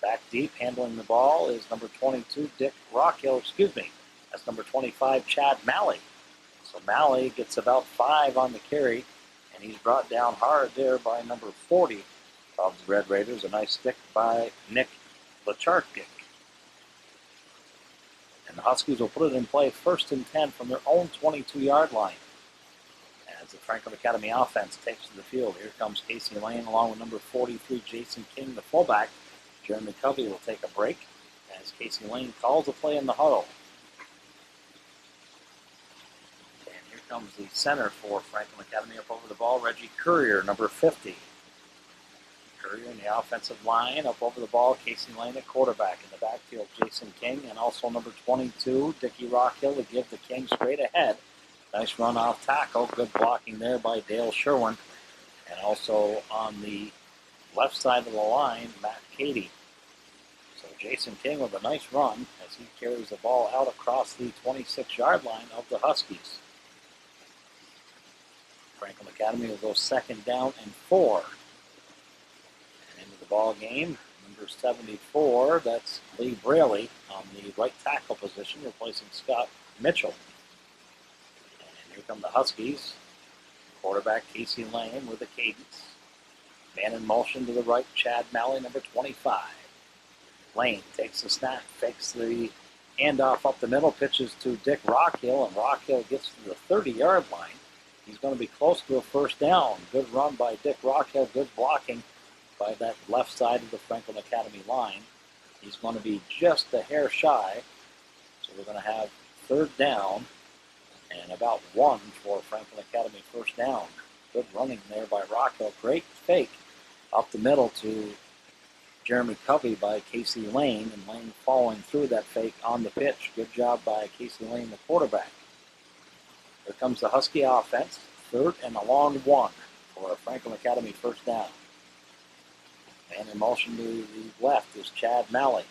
Back deep, handling the ball is number 22, Dick Rockhill. That's number 25, Chad Malley. So Malley gets about 5 on the carry, and he's brought down hard there by number 40 of the Red Raiders. A nice stick by Nick Lacharkic. And the Huskies will put it in play 1st and 10 from their own 22-yard line. As the Franklin Academy offense takes to the field, here comes Casey Lane along with number 43, Jason King, the fullback. Jeremy Covey will take a break as Casey Lane calls the play in the huddle. And here comes the center for Franklin Academy up over the ball, Reggie Courier, number 50. Courier in the offensive line, up over the ball, Casey Lane at quarterback. In the backfield, Jason King, and also number 22, Dickie Rockhill, to give the King straight ahead. Nice run off tackle, good blocking there by Dale Sherwin. And also on the left side of the line, Matt Cady. So Jason King with a nice run as he carries the ball out across the 26-yard line of the Huskies. Franklin Academy will go 2nd down and 4. Into the ball game, number 74, that's Lee Braley on the right tackle position, replacing Scott Mitchell. And here come the Huskies. Quarterback Casey Lane with the cadence. Man in motion to the right, Chad Malley, number 25. Lane takes the snap, fakes the handoff up the middle, pitches to Dick Rockhill, and Rockhill gets to the 30-yard line. He's going to be close to a 1st down. Good run by Dick Rockhill, good blocking by that left side of the Franklin Academy line. He's going to be just a hair shy. So we're going to have 3rd down and about 1 for Franklin Academy 1st down. Good running there by Rockhill. Great fake up the middle to Jeremy Covey by Casey Lane, and Lane following through that fake on the pitch. Good job by Casey Lane, the quarterback. Here comes the Husky offense. 3rd and a long 1 for a Franklin Academy 1st down. And in motion to the left is Chad Malley.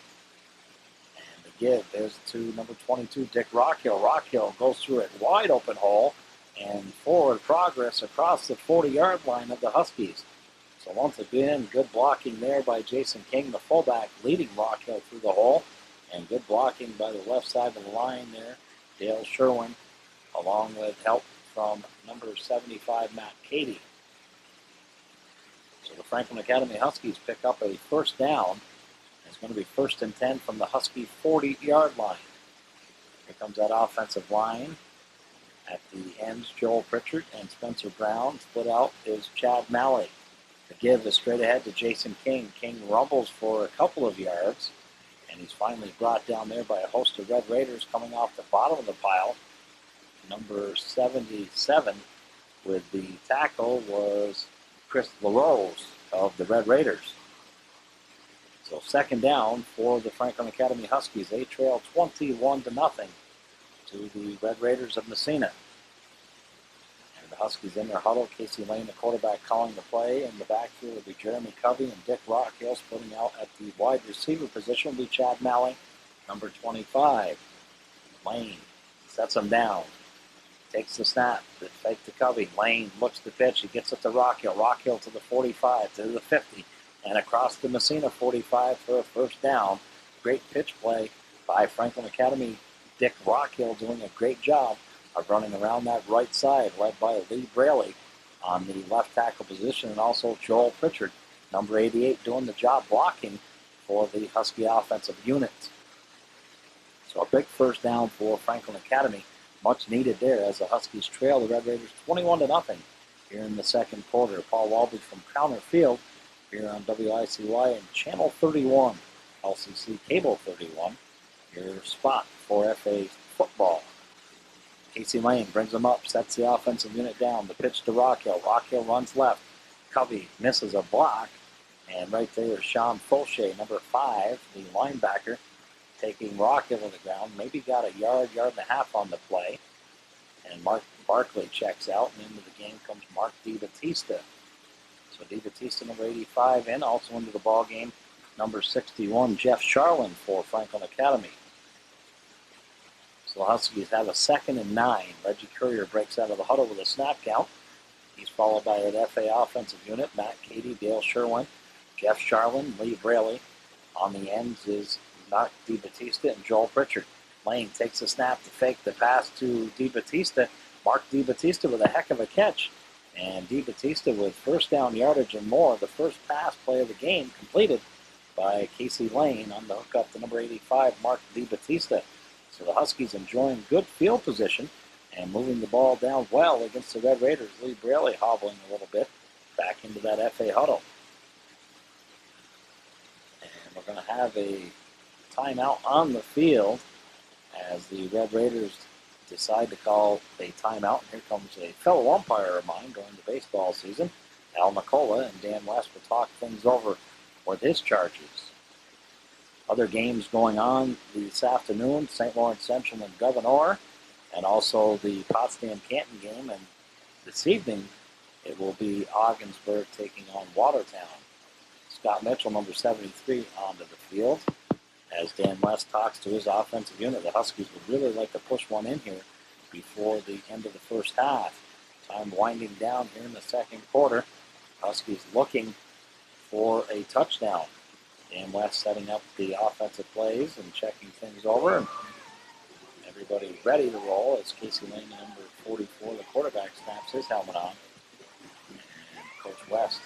And the give is to number 22, Dick Rockhill. Rockhill goes through a wide open hole and forward progress across the 40-yard line of the Huskies. So once again, good blocking there by Jason King, the fullback, leading Rockhill through the hole. And good blocking by the left side of the line there, Dale Sherwin, along with help from number 75, Matt Cady. So the Franklin Academy Huskies pick up a 1st down. It's going to be 1st and 10 from the Husky 40-yard line. Here comes that offensive line. At the ends, Joel Pritchard and Spencer Brown. Split out is Chad Malley. The give is straight ahead to Jason King. King rumbles for a couple of yards, and he's finally brought down there by a host of Red Raiders coming off the bottom of the pile. Number 77 with the tackle was Chris LaRose of the Red Raiders. So 2nd down for the Franklin Academy Huskies. They trail 21-0 to the Red Raiders of Massena. And the Huskies in their huddle. Casey Lane, the quarterback, calling the play. In the backfield will be Jeremy Covey, and Dick Rockhill splitting out at the wide receiver position will be Chad Malley, number 25. Lane sets him down. Takes the snap, the fake to Covey. Lane looks the pitch. He gets it to Rockhill. Rockhill to the 45, to the 50, and across the Massena 45 for a 1st down. Great pitch play by Franklin Academy. Dick Rockhill doing a great job of running around that right side, led by Lee Braley on the left tackle position, and also Joel Pritchard, number 88, doing the job blocking for the Husky offensive unit. So a big first down for Franklin Academy. Much needed there as the Huskies trail the Red Raiders 21-0 here in the second quarter. Paul Walby from Crowner Field here on WICY and Channel 31, LCC Cable 31, your spot for FA football. Casey Lane brings them up, sets the offensive unit down. The pitch to Rockhill. Rockhill runs left. Covey misses a block. And right there is Sean Fauché, number 5, the linebacker, taking Rockhill to the ground. Maybe got a yard and a half on the play. And Mark Barkley checks out, and into the game comes Mark DiBattista. So DiBattista, number 85, and also into the ball game, number 61, Jeff Charlin for Franklin Academy. So the Huskies have a 2nd and 9. Reggie Courier breaks out of the huddle with a snap count. He's followed by an FA offensive unit, Matt Cady, Dale Sherwin, Jeff Charlin, Lee Braley. On the ends is Mark DiBattista and Joel Pritchard. Lane takes a snap to fake the pass to DiBattista. Mark DiBattista with a heck of a catch. And DiBattista with first down yardage and more. The first pass play of the game completed by Casey Lane on the hookup to number 85, Mark DiBattista. So the Huskies enjoying good field position and moving the ball down well against the Red Raiders. Lee Braley hobbling a little bit back into that FA huddle. And we're going to have a timeout on the field as the Red Raiders decide to call a timeout. And here comes a fellow umpire of mine during the baseball season, Al Nicola, and Dan West will talk things over with his charges. Other games going on this afternoon, St. Lawrence Central and Governor, and also the Potsdam-Canton game. And this evening, it will be Ogdensburg taking on Watertown. Scott Mitchell, number 73, onto the field. As Dan West talks to his offensive unit, the Huskies would really like to push one in here before the end of the first half. Time winding down here in the second quarter. Huskies looking for a touchdown. Dan West setting up the offensive plays and checking things over. And everybody ready to roll as Casey Lane, number 44, the quarterback, snaps his helmet on. And Coach West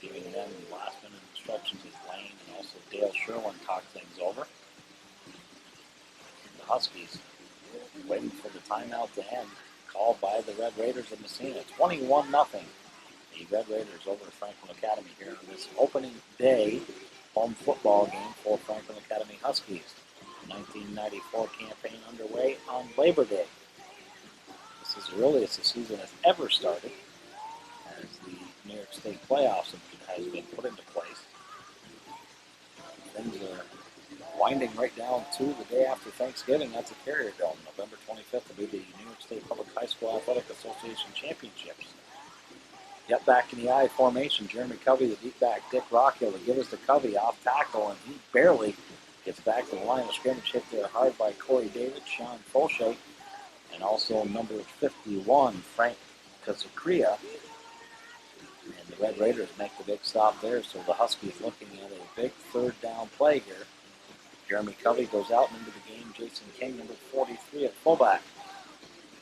giving them last-minute instructions as Lane and also Dale Sherwin talk things over. And the Huskies waiting for the timeout to end, called by the Red Raiders of Massena. 21-0. The Red Raiders over to Franklin Academy here on this opening day home football game for Franklin Academy Huskies. 1994 campaign underway on Labor Day. This is the earliest the season has ever started as the New York State playoffs has been put into place. Things are winding right down to the day after Thanksgiving. That's a Carrier Dome. November 25th will be the New York State Public High School Athletic Association Championships. Yep, back in the I formation, Jeremy Covey, the deep back, Dick Rockhill, to give us to Covey off tackle, and he barely gets back to the line of scrimmage, hit there hard by Corey David, Sean Fauché, and also number 51, Frank Kazacria. And the Red Raiders make the big stop there, so the Huskies looking at a big third down play here. Jeremy Covey goes out into the game. Jason King, number 43 at fullback.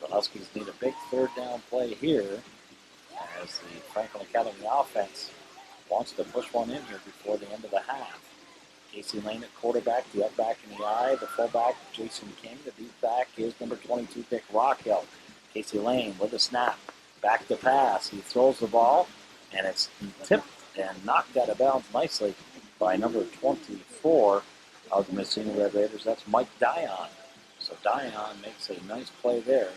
The Huskies need a big third down play here as the Franklin Academy offense wants to push one in here before the end of the half. Casey Lane at quarterback, the up back in the eye, the fullback, Jason King. The deep back is number 22, Dick Rockhill. Casey Lane with a snap, back to pass. He throws the ball, and it's tipped and knocked out of bounds nicely by number 24 of the Massena Red Raiders. That's Mike Dion. So Dion makes a nice play there.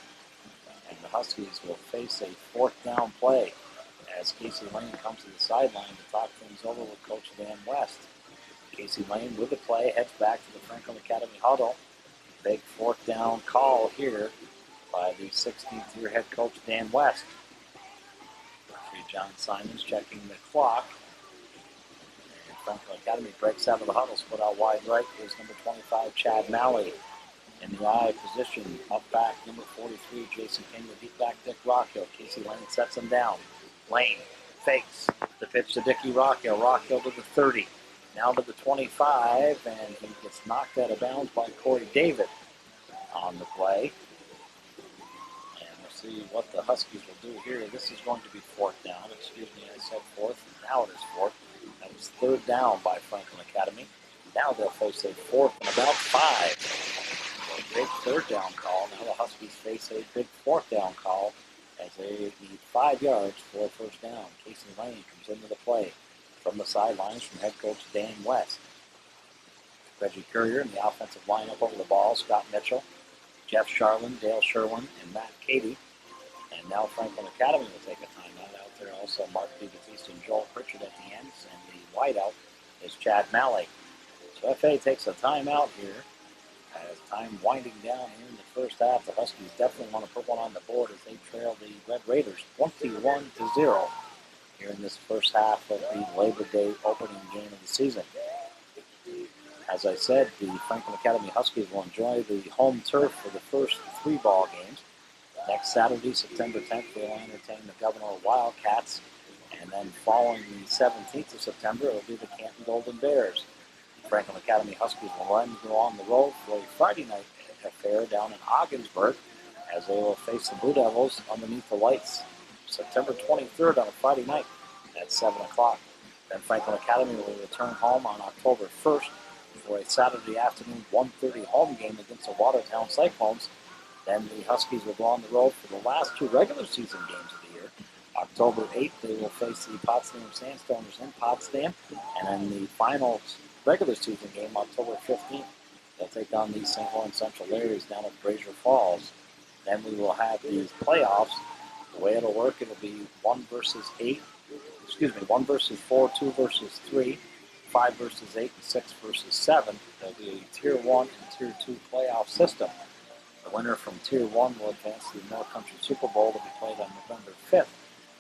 And the Huskies will face a fourth down play as Casey Lane comes to the sideline to talk things over with Coach Dan West. Casey Lane with the play heads back to the Franklin Academy huddle. Big fourth down call here by the 16th year head coach Dan West. Referee John Simons checking the clock. And Franklin Academy breaks out of the huddle, split out wide right is number 25 Chad Malley. In the I position, up back, number 43, Jason King, the deep back, Dick Rockhill. Casey Lane sets him down. Lane fakes the pitch to Dickie Rockhill. Rockhill to the 30, now to the 25, and he gets knocked out of bounds by Corey David on the play. And we'll see what the Huskies will do here. This is going to be fourth down. Excuse me, I said fourth. Now it is fourth. That was third down by Franklin Academy. Now they'll face a 4th and about 5. A big 3rd down call. Now the Huskies face a big 4th down call as they need 5 yards for a 1st down. Casey Lane comes into the play from the sidelines from head coach Dan West. Reggie Courier in the offensive lineup over the ball. Scott Mitchell, Jeff Charlin, Dale Sherwin, and Matt Cady. And now Franklin Academy will take a timeout out there. Also Mark DeBattista and Joel Pritchard at the ends. And the wideout is Chad Malley. So FA takes a timeout here. As time winding down here in the first half, the Huskies definitely want to put one on the board as they trail the Red Raiders 21-0 here in this first half of the Labor Day opening game of the season. As I said, the Franklin Academy Huskies will enjoy the home turf for the first 3 ball games. Next Saturday, September 10th, they'll entertain the Governor Wildcats. And then following the 17th of September, it will be the Canton Golden Bears. Franklin Academy Huskies will then go on the road for a Friday night affair down in Ogdensburg as they will face the Blue Devils underneath the lights September 23rd on a Friday night at 7 o'clock. Then Franklin Academy will return home on October 1st for a Saturday afternoon 1:30 home game against the Watertown Cyclones. Then the Huskies will go on the road for the last 2 regular season games of the year. October 8th, they will face the Potsdam Sandstoners in Potsdam. And then the final regular season game, October 15th, they'll take on the St. Lawrence Central Larrys down at Brazier Falls. Then we will have these playoffs. The way it'll work, it'll be 1 versus 4, 2 versus 3, 5 versus 8, and 6 versus 7. There'll be a Tier 1 and Tier 2 playoff system. The winner from Tier 1 will advance to the North Country Super Bowl to be played on November 5th,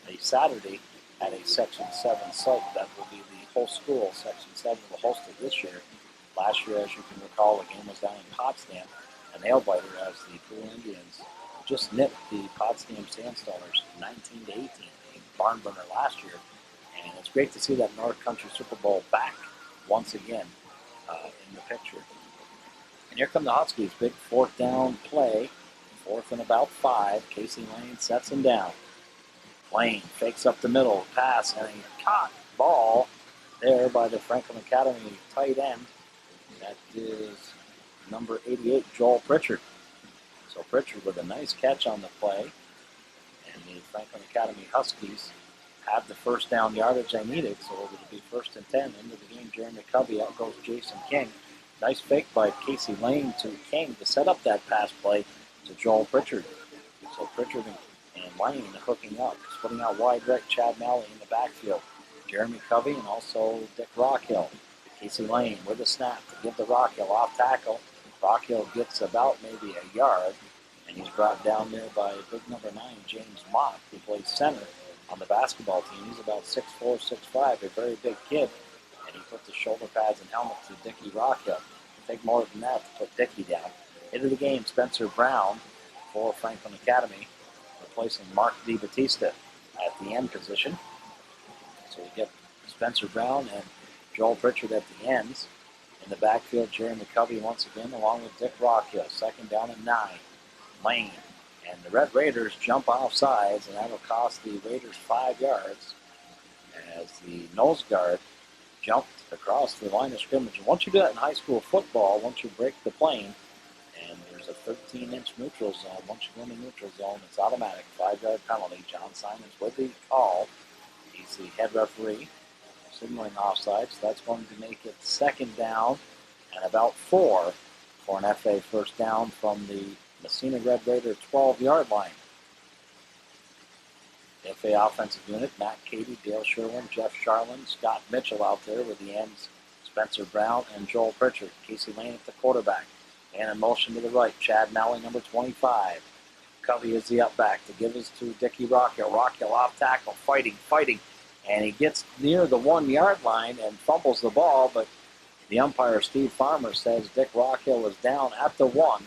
a Saturday, at a Section 7 site. That will be the whole school. Section 7 will host it this year. Last year, as you can recall, the game was down in Potsdam, a nail-biter as the Pool Indians just nipped the Potsdam Sandstoners 19-18, a barn burner last year. And it's great to see that North Country Super Bowl back once again in the picture. And here come the Huskies. Big 4th down play. 4th and about 5. Casey Lane sets him down. Lane fakes up the middle, pass, and a caught ball there by the Franklin Academy tight end. That is number 88, Joel Pritchard. So Pritchard with a nice catch on the play. And the Franklin Academy Huskies have the 1st down yardage they needed, so it'll be 1st and 10 into the game. Jeremy Covey, out goes Jason King. Nice fake by Casey Lane to King to set up that pass play to Joel Pritchard. So Pritchard and Lane hooking up, splitting out wide right. Chad Malley in the backfield. Jeremy Covey and also Dick Rockhill. Casey Lane with a snap to give the Rockhill off tackle. Rockhill gets about maybe a yard, and he's brought down there by big number 9, James Mott, who plays center on the basketball team. He's about 6'4", 6'5", a very big kid, and he put the shoulder pads and helmet to Dickie Rockhill. Take more than that to put Dickie down. Into the game, Spencer Brown for Franklin Academy, replacing Mark DeBattista at the end position. So we get Spencer Brown and Joel Pritchard at the ends. In the backfield, Jeremy Covey once again, along with Dick Rockhill. 2nd down and 9. Lane. And the Red Raiders jump off sides, and that'll cost the Raiders 5 yards as the nose guard jumped across the line of scrimmage. And once you do that in high school football, once you break the plane, and there's a 13-inch neutral zone, once you go in the neutral zone, it's automatic. 5-yard penalty. John Simons with the call. He's the head referee, signaling offside. So that's going to make it 2nd down and about 4 for an FA 1st down from the Massena Red Raider 12-yard line. The FA offensive unit, Matt Cady, Dale Sherwin, Jeff Charlin, Scott Mitchell out there with the ends, Spencer Brown and Joel Pritchard. Casey Lane at the quarterback. And in motion to the right, Chad Malley, number 25. Covey is the up back to give us to Dickie Rockhill. Rockhill off tackle, fighting. And he gets near the 1-yard line and fumbles the ball, but the umpire, Steve Farmer, says Dick Rockhill is down at the 1.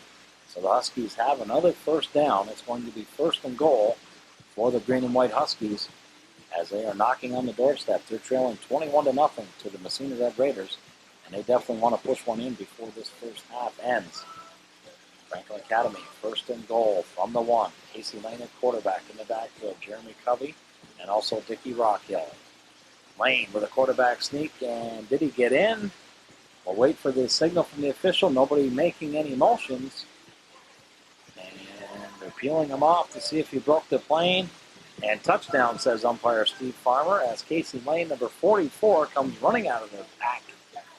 So the Huskies have another 1st down. It's going to be 1st and goal for the Green and White Huskies as they are knocking on the doorstep. They're trailing 21-0 to the Massena Red Raiders, and they definitely want to push one in before this first half ends. Franklin Academy, 1st and goal from the 1. Casey Lane at quarterback. In the backfield, Jeremy Covey and also Dickie Rockhill. Lane with a quarterback sneak, and did he get in? We'll wait for the signal from the official. Nobody making any motions. And they're peeling him off to see if he broke the plane. And touchdown, says umpire Steve Farmer, as Casey Lane, number 44, comes running out of the pack,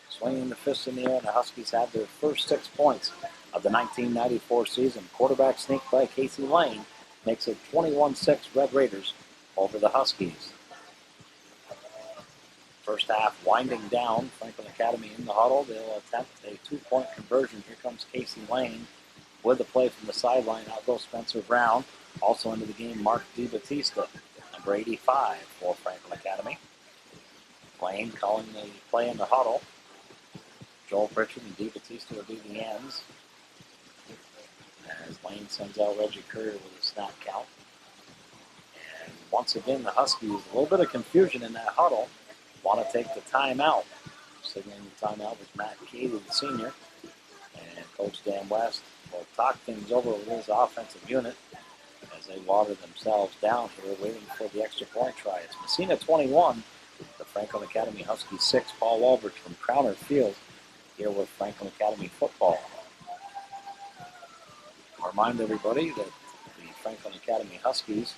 swinging the fist in the air, and the Huskies have their first 6 points of the 1994 season. Quarterback sneak by Casey Lane makes it 21-6 Red Raiders over the Huskies. First half winding down. Franklin Academy in the huddle. They'll attempt a 2-point conversion. Here comes Casey Lane with the play from the sideline. Out goes Spencer Brown. Also into the game, Mark DiBattista, number 85 for Franklin Academy. Lane calling the play in the huddle. Joel Pritchard and DiBattista will be the ends. As Lane sends out Reggie Courier with a snap count. And once again, the Huskies, a little bit of confusion in that huddle. Want to take the timeout. Signaling the timeout was Matt Cady, the senior. And Coach Dan West will talk things over with his offensive unit as they water themselves down here, waiting for the extra point try. It's Massena 21, the Franklin Academy Huskies 6. Paul Walbridge from Crowner Field here with Franklin Academy football. I'll remind everybody that the Franklin Academy Huskies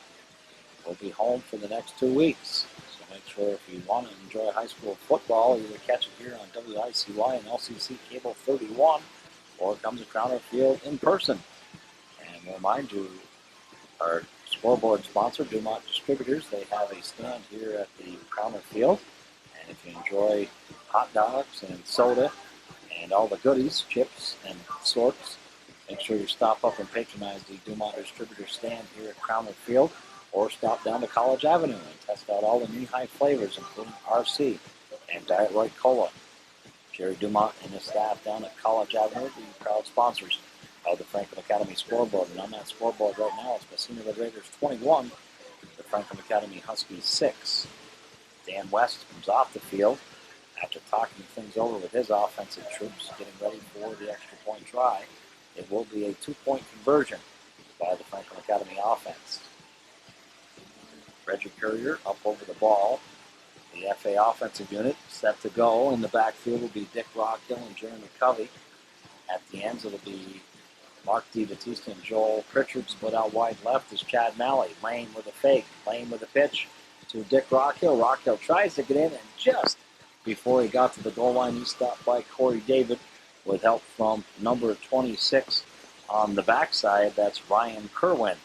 will be home for the next 2 weeks. So make sure if you want to enjoy high school football, either catch it here on WICY and LCC Cable 31 or come to Crowner Field in person. And we'll remind you, our scoreboard sponsor, Dumont Distributors, they have a stand here at the Crowner Field. And if you enjoy hot dogs and soda and all the goodies, chips and sorts, make sure you stop up and patronize the Dumont Distributors stand here at Crowner Field, or stop down to College Avenue and test out all the knee-high flavors, including RC and Diet Right Cola. Jerry Dumont and his staff down at College Avenue, the proud sponsors of the Franklin Academy scoreboard. And on that scoreboard right now, it's Massena Red Raiders 21, the Franklin Academy Huskies 6. Dan West comes off the field after talking things over with his offensive troops, getting ready for the extra point try. It will be a 2-point conversion by the Franklin Academy offense. Reggie Courier up over the ball. The FA offensive unit set to go. In the backfield will be Dick Rockhill and Jeremy Covey. At the ends, it'll be Mark DiBattista and Joel Pritchard. Split out wide left is Chad Malley. Lane with a fake. Lane with a pitch to Dick Rockhill. Rockhill tries to get in, and just before he got to the goal line, he stopped by Corey David with help from number 26 on the backside. That's Ryan Kerwin.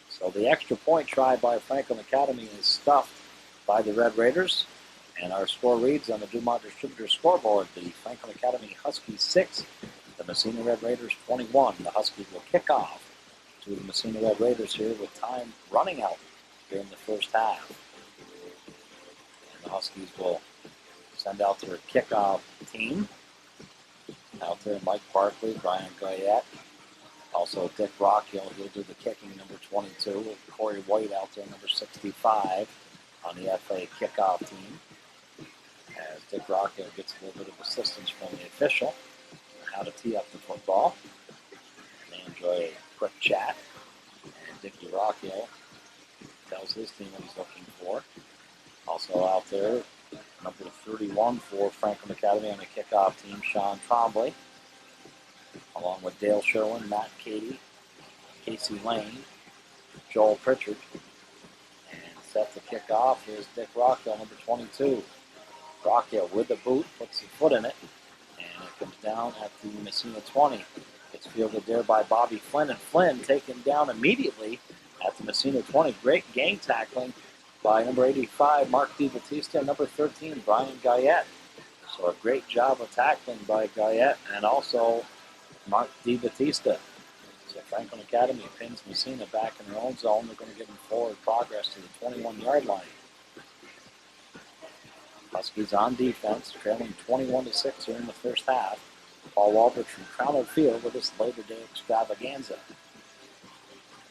So the extra point try by Franklin Academy is stuffed by the Red Raiders. And our score reads on the Dumont Distributor scoreboard: the Franklin Academy Huskies 6, the Massena Red Raiders 21. The Huskies will kick off to the Massena Red Raiders here with time running out here in the first half. And the Huskies will send out their kickoff team. Out there, Mike Barkley, Brian Guyette. Also, Dick Rockhill, he'll do the kicking, number 22. With Corey White out there, number 65, on the FA kickoff team. As Dick Rockhill gets a little bit of assistance from the official on how to tee up the football. And they enjoy a quick chat. And Dickie Rockhill tells his team what he's looking for. Also out there, number 31 for Franklin Academy on the kickoff team, Sean Trombley, along with Dale Sherwin, Matt Cady, Casey Lane, Joel Pritchard. And set to kick off is Dick Rockhill, number 22. Rockhill with the boot, puts the foot in it, and it comes down at the Massena 20. It's fielded there by Bobby Flynn, and Flynn taken down immediately at the Massena 20. Great gang tackling by number 85, Mark DiBattista, and number 13, Brian Guyette. So a great job of tackling by Guyette and also Mark DiBattista. So Franklin Academy pins Massena back in their own zone. They're going to give them forward progress to the 21-yard line. Huskies on defense, trailing 21-6 here in the first half. Paul Walbridge from Crowner Field with this Labor Day extravaganza.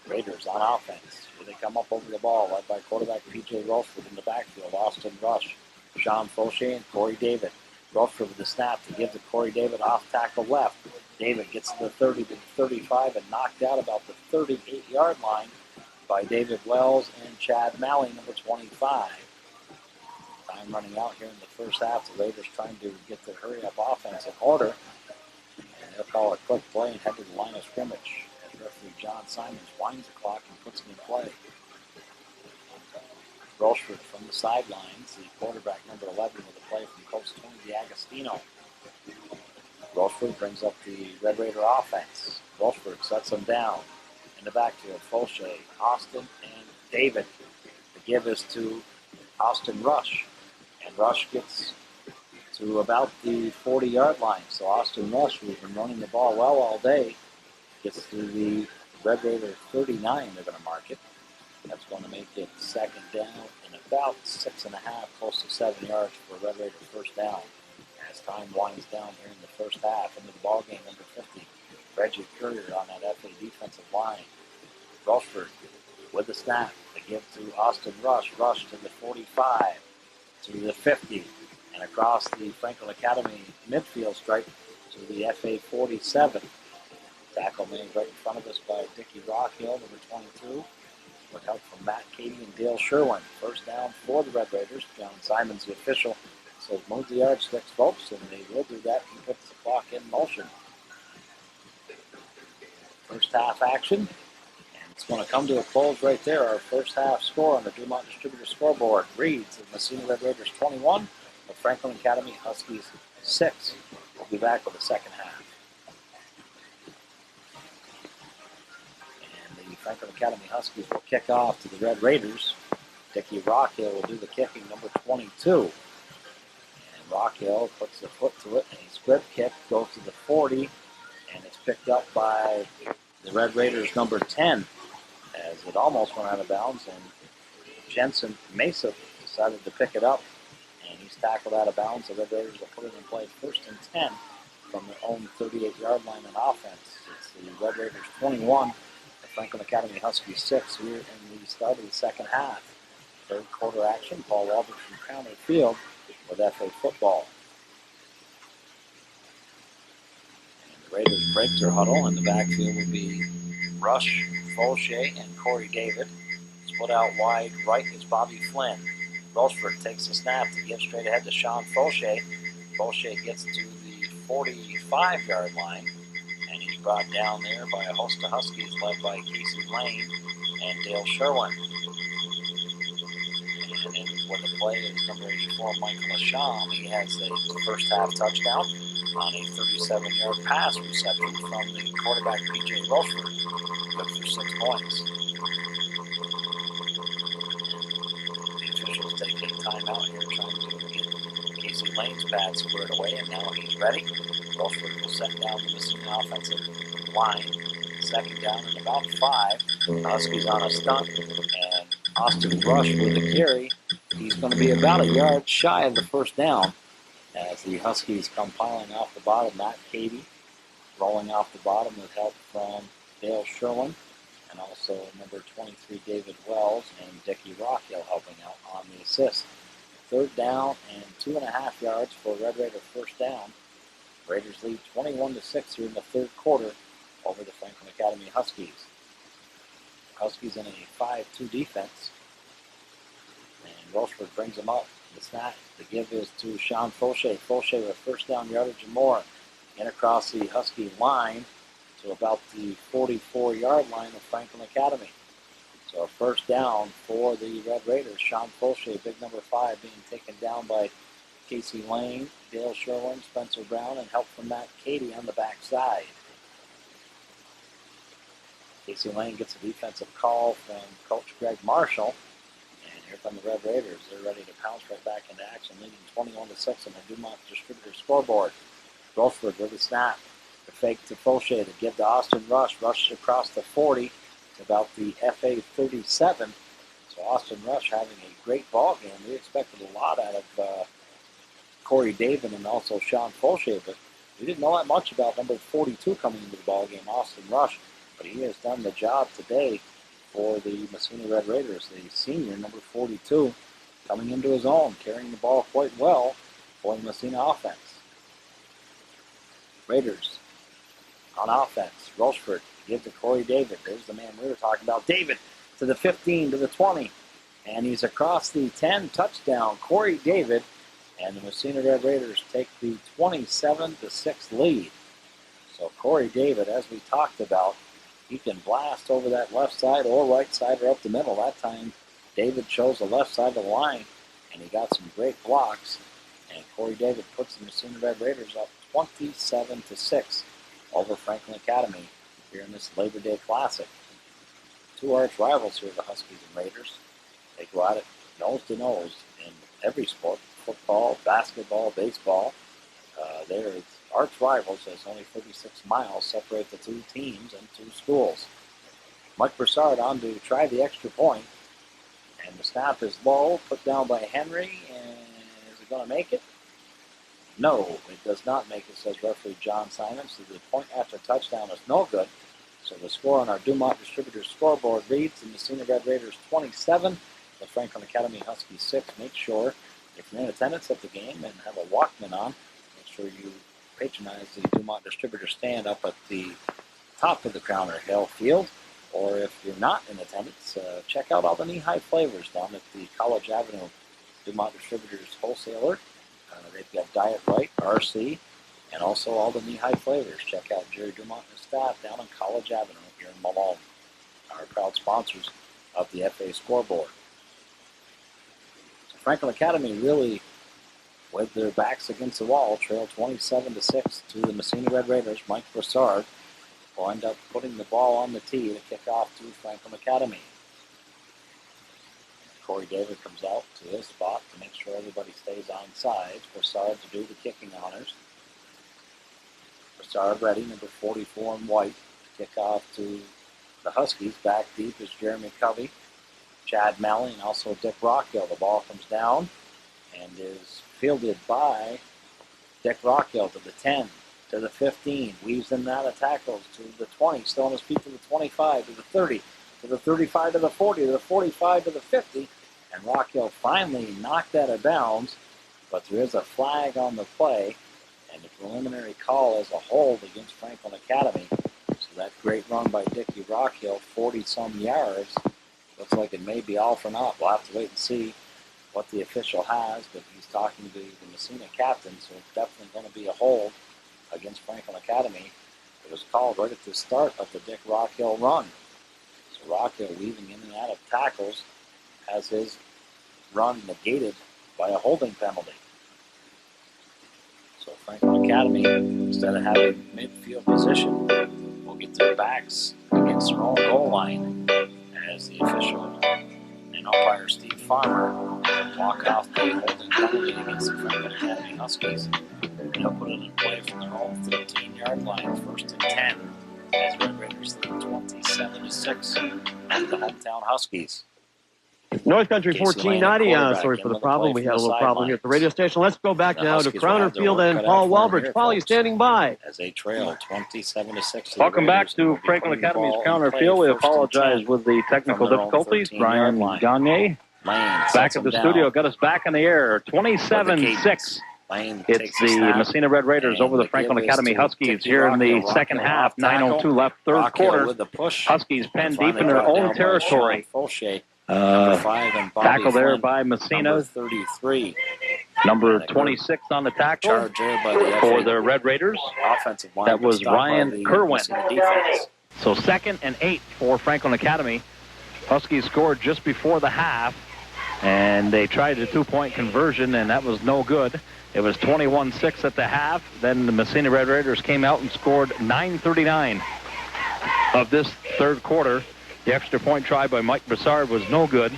Raiders on offense. Here they come up over the ball, led by quarterback P.J. Rochford in the backfield. Austin Rush, Sean Fauché, and Corey David. Rochford with the snap to give to Corey David off tackle left. David gets to the 30 to the 35 and knocked out about the 38-yard line by David Wells and Chad Malley, number 25. Time running out here in the first half. The Raiders trying to get their hurry-up offense in order. And they'll call a quick play and head to the line of scrimmage. As referee John Simons winds the clock and puts him in play. Rochford from the sidelines, the quarterback number 11 with a play from Coach Tony DiAgostino. Rochford brings up the Red Raider offense. Rochford sets them down. In the backfield, Fauché, Austin, and David. The give is to Austin Rush. And Rush gets to about the 40-yard line. So Austin Rush, who's been running the ball well all day, gets to the Red Raider 39. They're going to mark it. That's going to make it second down and about 6.5, close to 7 yards for Red Raider first down. As time winds down here in the first half, into the ball game, number 50, Reggie Courier on that FA defensive line. Rochford with the snap. They give to Austin Rush. Rush to the 45, to the 50, and across the Franklin Academy midfield stripe to the FA 47. Tackle made right in front of us by Dickie Rockhill, number 22. With help from Matt Cady and Dale Sherwin. First down for the Red Raiders. John Simons, the official, says move the yardsticks, folks, and they will do that. He puts the clock in motion. First half action, and it's going to come to a close right there. Our first half score on the Dumont Distributor scoreboard reads the Massena Red Raiders 21, the Franklin Academy Huskies 6. We'll be back with the second half. Franklin Academy Huskies will kick off to the Red Raiders. Dickie Rockhill will do the kicking, number 22. And Rockhill puts the foot to it, and a squib kick goes to the 40, and it's picked up by the Red Raiders, number 10, as it almost went out of bounds, and Jensen Mesa decided to pick it up, and he's tackled out of bounds. The Red Raiders will put it in play first and 10 from their own 38-yard line on offense. It's the Red Raiders 21. Franklin Academy Huskies 6 here in the start of the second half. Third quarter action, Paul Walbert from Crowner Field with FA football. And the Raiders break their huddle, and the backfield will be Rush, Fauché, and Corey David. Split out wide right is Bobby Flynn. Rochford takes the snap to give straight ahead to Sean Fauché. Fauché gets to the 45-yard line. Brought down there by a host of Huskies led by Casey Lane and Dale Sherwin. And with the play is number 84, Michael Lasham. He has a first half touchdown on a 37-yard pass reception from the quarterback P.J. Rochford. Good for 6 points. The officials take a timeout here trying to get Casey Lane's pad squared away, and now he's ready. Rochford will set down the Massena offensive line. Second down and about 5. The Huskies on a stunt, and Austin Rush with the carry. He's going to be about a yard shy of the first down as the Huskies come piling off the bottom. Matt Cady rolling off the bottom with help from Dale Sherwin, and also number 23 David Wells and Dickie Rockhill helping out on the assist. Third down and 2.5 yards for Red Raider first down. Raiders lead 21-6 here in the third quarter over the Franklin Academy Huskies. Huskies in a 5-2 defense. And Rochford brings them up. The snap, the give is to Sean Fauché. Fauché with first down yardage and more. And across the Husky line to about the 44-yard line of Franklin Academy. So a first down for the Red Raiders. Sean Fauché, big number 5, being taken down by Casey Lane, Dale Sherwin, Spencer Brown, and help from Matt Cady on the backside. Casey Lane gets a defensive call from Coach Greg Marshall. And here come the Red Raiders. They're ready to pounce right back into action, leading 21-6 on the Dumont Distributor scoreboard. Rochford with a snap. The fake to Fauché to give to Austin Rush. Rush across the 40 to about the FA 37. So Austin Rush having a great ball game. We expected a lot out of Corey David and also Sean Fauché, but we didn't know that much about number 42 coming into the ball game, Austin Rush. But he has done the job today for the Massena Red Raiders. The senior, number 42, coming into his own, carrying the ball quite well for the Massena offense. Raiders on offense. Rochford gives to Corey David. There's the man we were talking about. David to the 15, to the 20. And he's across the 10, touchdown, Corey David. And the Massena Red Raiders take the 27-6 lead. So Corey David, as we talked about, he can blast over that left side or right side or up the middle. That time, David chose the left side of the line, and he got some great blocks. And Corey David puts the Massena Red Raiders up 27-6 over Franklin Academy here in this Labor Day Classic. Two arch rivals here, the Huskies and Raiders. They go at it nose to nose in every sport, football, basketball, baseball. They're arch rivals as only 36 miles separate the two teams and two schools. Mike Broussard on to try the extra point. And the snap is low, put down by Henry. And is it going to make it? No, it does not make it, says referee John Simon. So the point after touchdown is no good. So the score on our Dumont Distributors scoreboard reads the Massena Red Raiders 27, the Franklin Academy Huskies 6. Make sure, if you're in attendance at the game and have a Walkman on, make sure you patronize the Dumont Distributor stand up at the top of the Crowner Hill field. Or if you're not in attendance, check out all the knee-high flavors down at the College Avenue Dumont Distributors wholesaler. They've got Diet Right, RC, and also all the knee-high flavors. Check out Jerry Dumont and his staff down on College Avenue here in Malone, our proud sponsors of the FA scoreboard. So Franklin Academy really, with their backs against the wall, trail 27-6 to the Massena Red Raiders. Mike Broussard will end up putting the ball on the tee to kick off to Franklin Academy. Corey David comes out to his spot to make sure everybody stays on sides. Broussard to do the kicking honors. Broussard ready, number 44 in white, to kick off to the Huskies. Back deep is Jeremy Covey, Chad Malley, and also Dick Rockhill. The ball comes down and is fielded by Dick Rockhill to the 10, to the 15, weaves in and out of tackles to the 20, still on his feet to the 25, to the 30, to the 35, to the 40, to the 45, to the 50, and Rockhill finally knocked out of bounds, but there is a flag on the play, and the preliminary call is a hold against Franklin Academy. So that great run by Dickie Rockhill, 40-some yards, looks like it may be all for naught. We'll have to wait and see what the official has, but he's talking to the Massena captain, so it's definitely going to be a hold against Franklin Academy. It was called right at the start of the Dick Rockhill run. So Rockhill, weaving in and out of tackles, has his run negated by a holding penalty. So Franklin Academy, instead of having midfield position, will get their backs against their own goal line as the official and umpire Steve Farmer walk off the holding penalty against the Franklin Academy Huskies. They'll put it in play from their own 13-yard line, 1st and 10, as Red Raiders lead 27-6 at the hometown Huskies. North Country Casey 1490. Sorry for the problem. We had a little problem here at the radio station. Let's go back now to Crowner Field and Paul Walbridge. Paul, you standing by? As they trail 27-6. Welcome back to Franklin Academy's Crowner Field. We apologize with the technical difficulties. Brian Gagne back at the studio got us back in the air. 27-6. It's the Massena Red Raiders over the Franklin Academy Huskies here in the second half. 9:02 left, third quarter. Huskies pen deep in their own territory. Tackle there by Massena. 33. Number 26 on the tackle for the Red Raiders. That was Ryan Kerwin. So 2nd and 8 for Franklin Academy. Huskies scored just before the half, and they tried a 2-point conversion, and that was no good. It was 21-6 at the half. Then the Massena Red Raiders came out and scored 9:39 of this third quarter. The extra point try by Mike Broussard was no good.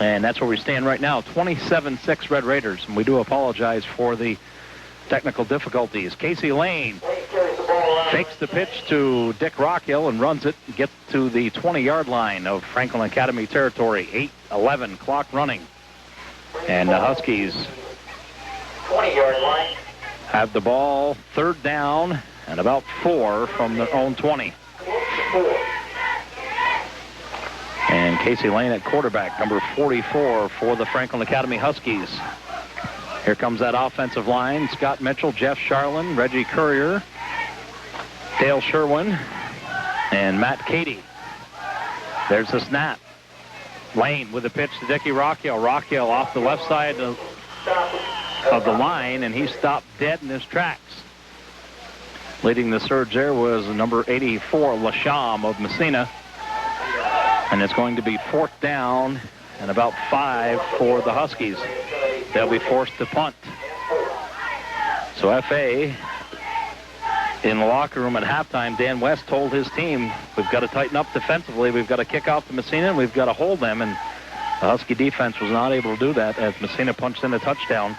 And that's where we stand right now, 27-6 Red Raiders. And we do apologize for the technical difficulties. Casey Lane fakes the pitch to Dick Rockhill and runs it, gets to the 20-yard line of Franklin Academy territory. 8:11, clock running. And the Huskies 20-yard line. have the ball, 3rd down, and about 4 from their own 20. And Casey Lane at quarterback, number 44 for the Franklin Academy Huskies. Here comes that offensive line. Scott Mitchell, Jeff Charlin, Reggie Courier, Dale Sherwin, and Matt Cady. There's the snap. Lane with the pitch to Dickie Rockwell. Rockwell off the left side of the line, and he stopped dead in his tracks. Leading the surge there was number 84, Lasham of Massena. And it's going to be 4th down and about 5 for the Huskies. They'll be forced to punt. So FA in the locker room at halftime, Dan West told his team, we've got to tighten up defensively. We've got to kick out to Massena, and we've got to hold them. And the Husky defense was not able to do that as Massena punched in a touchdown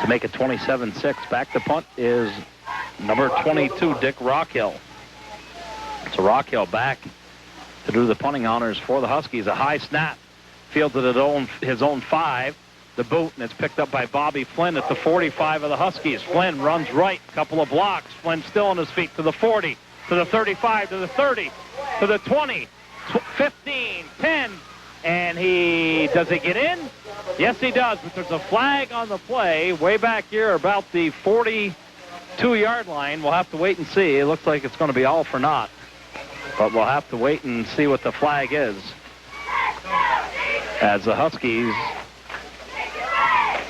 to make it 27-6. Back to punt is number 22, Dick Rockhill. So Rockhill back to do the punting honors for the Huskies. A high snap, fielded at his own 5. The boot, and it's picked up by Bobby Flynn at the 45 of the Huskies. Flynn runs right, couple of blocks. Flynn still on his feet to the 40, to the 35, to the 30, to the 20, 15, 10, and does he get in? Yes, he does, but there's a flag on the play way back here about the 42-yard line. We'll have to wait and see. It looks like it's going to be all for naught, but we'll have to wait and see what the flag is, as the Huskies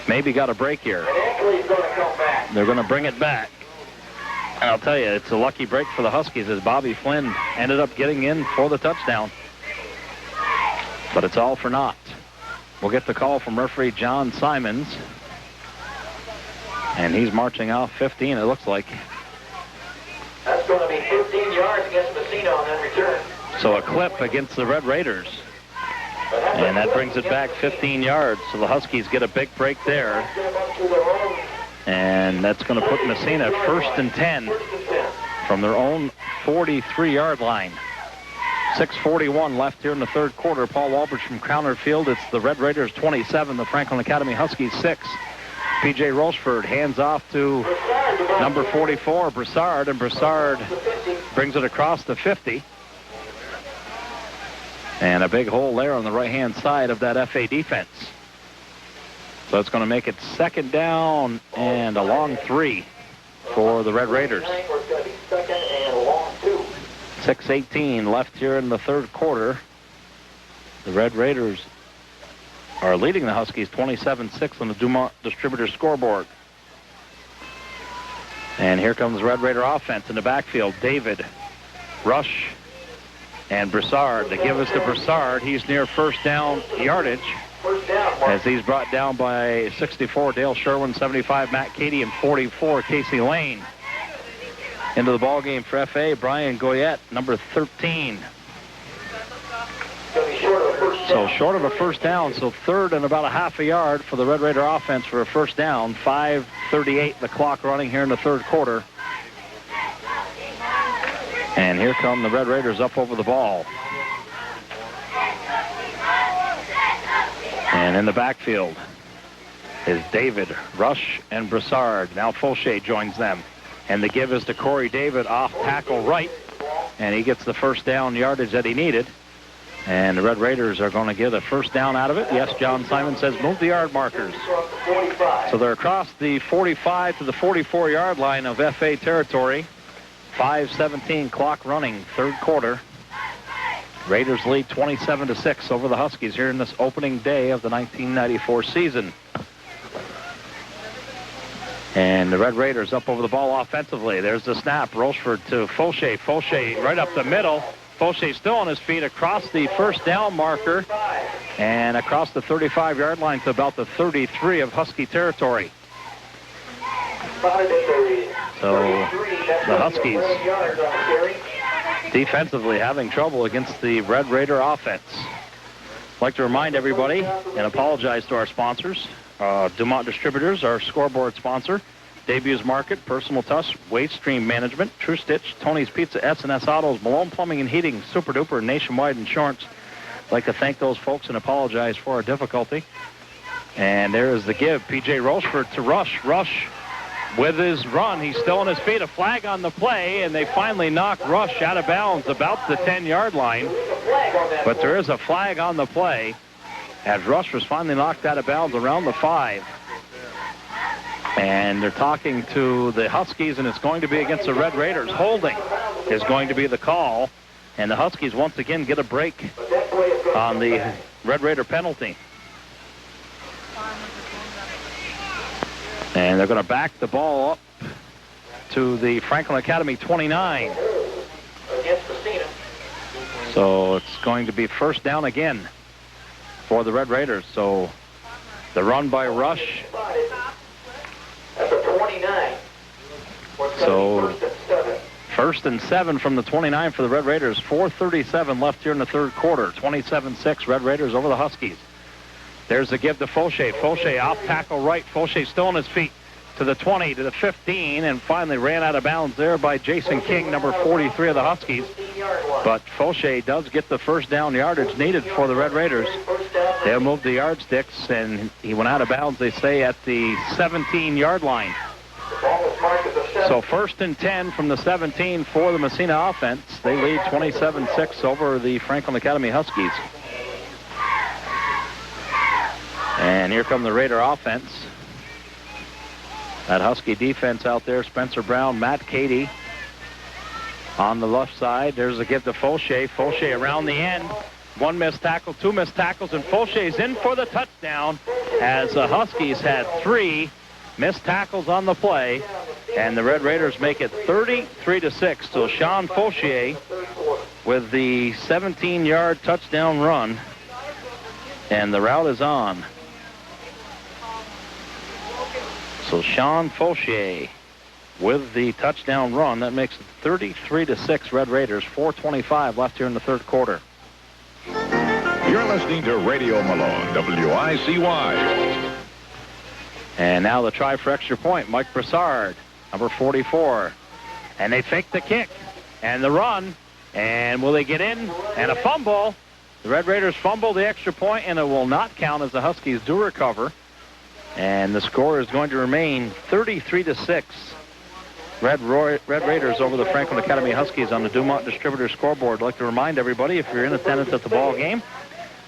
maybe got a break here. They're going to bring it back. And I'll tell you, it's a lucky break for the Huskies as Bobby Flynn ended up getting in for the touchdown. But it's all for naught. We'll get the call from referee John Simons. And he's marching off 15, it looks like. That's going to be 15 yards against Massena on that return. So a clip against the Red Raiders. And that brings it back 15 yards. So the Huskies get a big break there. And that's going to put Massena 1st and 10 from their own 43-yard line. 6:41 left here in the third quarter. Paul Walbridge from Crowner Field. It's the Red Raiders 27, the Franklin Academy Huskies 6. P.J. Rocheford hands off to number 44, Broussard, and Broussard brings it across the 50. And a big hole there on the right-hand side of that FA defense. So it's going to make it 2nd down and a long 3 for the Red Raiders. 6:18 left here in the third quarter. The Red Raiders are leading the Huskies 27-6 on the Dumont Distributor scoreboard. And here comes the Red Raider offense in the backfield. David, Rush, and Broussard. They give us to Broussard. He's near 1st down yardage as he's brought down by 64, Dale Sherwin, 75, Matt Cady, and 44, Casey Lane. Into the ball game for FA, Brian Goyette, number 13. So short of a 1st down, so 3rd and about a half a yard for the Red Raider offense for a 1st down. 5:38 the clock running here in the third quarter. And here come the Red Raiders up over the ball. And in the backfield is David, Rush, and Broussard. Now Fauché joins them. And the give is to Corey David off tackle right. And he gets the 1st down yardage that he needed. And the Red Raiders are going to get a 1st down out of it. Yes, John Simon says move the yard markers. So they're across the 45 to the 44-yard line of FA territory. 5:17 clock running, third quarter. Raiders lead 27-6 over the Huskies here in this opening day of the 1994 season. And the Red Raiders up over the ball offensively. There's the snap. Rocheford to Fauché. Fauché right up the middle. Fauché still on his feet across the 1st down marker and across the 35-yard line to about the 33 of Husky territory. So the Huskies defensively having trouble against the Red Raider offense. I'd like to remind everybody and apologize to our sponsors. Dumont Distributors, our scoreboard sponsor. Debuts Market, Personal Touch, Waste Stream Management, True Stitch, Tony's Pizza, S&S Autos, Malone Plumbing and Heating, Super Duper, Nationwide Insurance. I'd like to thank those folks and apologize for our difficulty. And there is the give. P.J. Rocheford to Rush. Rush with his run. He's still on his feet. A flag on the play, and they finally knock Rush out of bounds about the 10-yard line. But there is a flag on the play as Rush was finally knocked out of bounds around the 5. And they're talking to the Huskies, and it's going to be against the Red Raiders. Holding is going to be the call. And the Huskies once again get a break on the Red Raider penalty. And they're going to back the ball up to the Franklin Academy 29. Against Massena. So it's going to be first down again for the Red Raiders. So the run by Rush. That's a 29. So first and 7 from the 29 for the Red Raiders. 4:37 left here in the third quarter. 27-6 Red Raiders over the Huskies. There's the give to Fauché. Fauché off tackle right. Fauché still on his feet to the 20, to the 15, and finally ran out of bounds there by Jason King, number 43 of the Huskies. But Fauché does get the first down yardage needed for the Red Raiders. They'll move the yardsticks, and he went out of bounds, they say, at the 17-yard line. So first and 10 from the 17 for the Massena offense. They lead 27-6 over the Franklin Academy Huskies. And here come the Raider offense. That Husky defense out there, Spencer Brown, Matt Cady on the left side. There's a give to Fauché. Fauché around the end. One missed tackle, two missed tackles, and Fauché's in for the touchdown as the Huskies had 3 missed tackles on the play, and the Red Raiders make it 33-6. So Sean Fauché with the 17-yard touchdown run, and the route is on. So Sean Fauché with the touchdown run. That makes it 33-6 Red Raiders. 4:25 left here in the third quarter. You're listening to Radio Malone, WICY. And now the try for extra point. Mike Broussard, number 44. And they fake the kick and the run. And will they get in? And a fumble. The Red Raiders fumble the extra point, and it will not count as the Huskies do recover. And the score is going to remain 33-6. Red Raiders over the Franklin Academy Huskies on the Dumont Distributor scoreboard. I'd like to remind everybody, if you're in attendance at the ball game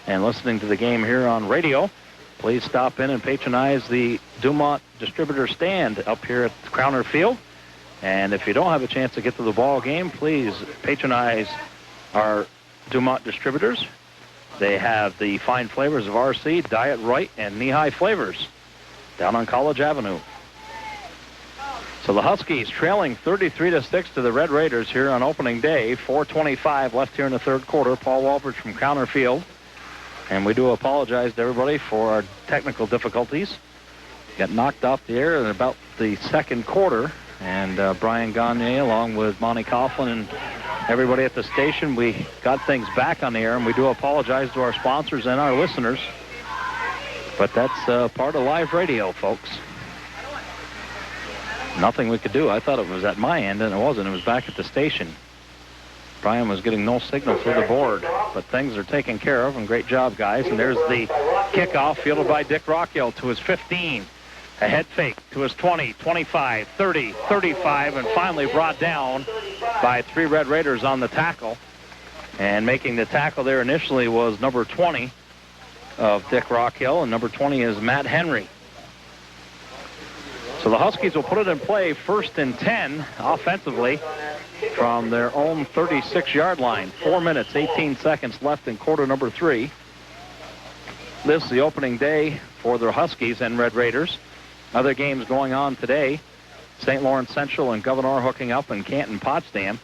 and listening to the game here on radio, please stop in and patronize the Dumont Distributor stand up here at Crowner Field. And if you don't have a chance to get to the ball game, please patronize our Dumont Distributors. They have the fine flavors of RC, Diet Right, and Knee-High Flavors down on College Avenue. So the Huskies trailing 33-6 to the Red Raiders here on opening day. 4:25 left here in the third quarter. Paul Walbridge from Crowner Field. And we do apologize to everybody for our technical difficulties. Got knocked off the air in about the second quarter. And Brian Gagne, along with Monty Coughlin and everybody at the station, we got things back on the air. And we do apologize to our sponsors and our listeners. But that's part of live radio, folks. Nothing we could do. I thought it was at my end, and it wasn't. It was back at the station. Brian was getting no signal through the board, but things are taken care of, and great job, guys. And there's the kickoff fielded by Dick Rockwell to his 15. A head fake to his 20, 25, 30, 35, and finally brought down by 3 Red Raiders on the tackle. And making the tackle there initially was number 20 of Dick Rockhill, and number 20 is Matt Henry. So the Huskies will put it in play first and 10 offensively from their own 36-yard line. 4 minutes, 18 seconds left in quarter number 3. This is the opening day for the Huskies and Red Raiders. Other games going on today. St. Lawrence Central and Governor hooking up in Canton Potsdam.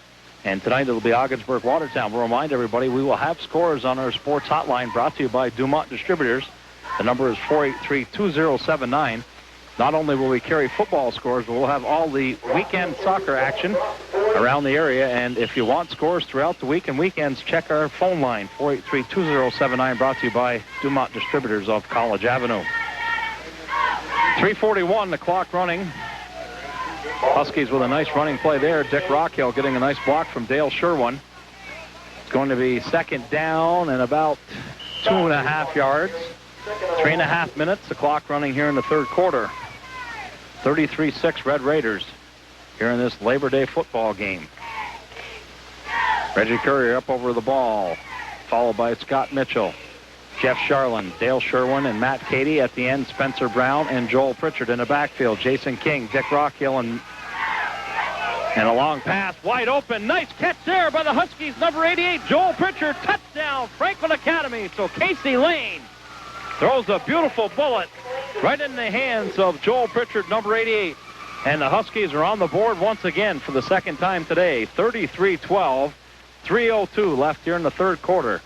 And tonight it'll be Ogdensburg Watertown. We'll remind everybody we will have scores on our sports hotline brought to you by Dumont Distributors. The number is 483-2079. Not only will we carry football scores, but we'll have all the weekend soccer action around the area. And if you want scores throughout the week and weekends, check our phone line, 483-2079, brought to you by Dumont Distributors off College Avenue. 3:41, the clock running. Huskies with a nice running play there. Dick Rockhill getting a nice block from Dale Sherwin. It's going to be second down and about 2.5 yards. 3.5 minutes, the clock running here in the third quarter. 33-6 Red Raiders here in this Labor Day football game. Reggie Courier up over the ball, followed by Scott Mitchell, Jeff Charlin, Dale Sherwin, and Matt Cady. At the end, Spencer Brown and Joel Pritchard in the backfield. Jason King, Dick Rockhill, and And a long pass, wide open. Nice catch there by the Huskies. Number 88, Joel Pritchard. Touchdown, Franklin Academy. So Casey Lane throws a beautiful bullet right in the hands of Joel Pritchard, number 88. And the Huskies are on the board once again for the second time today. 33-12, 3:02 left here in the third quarter.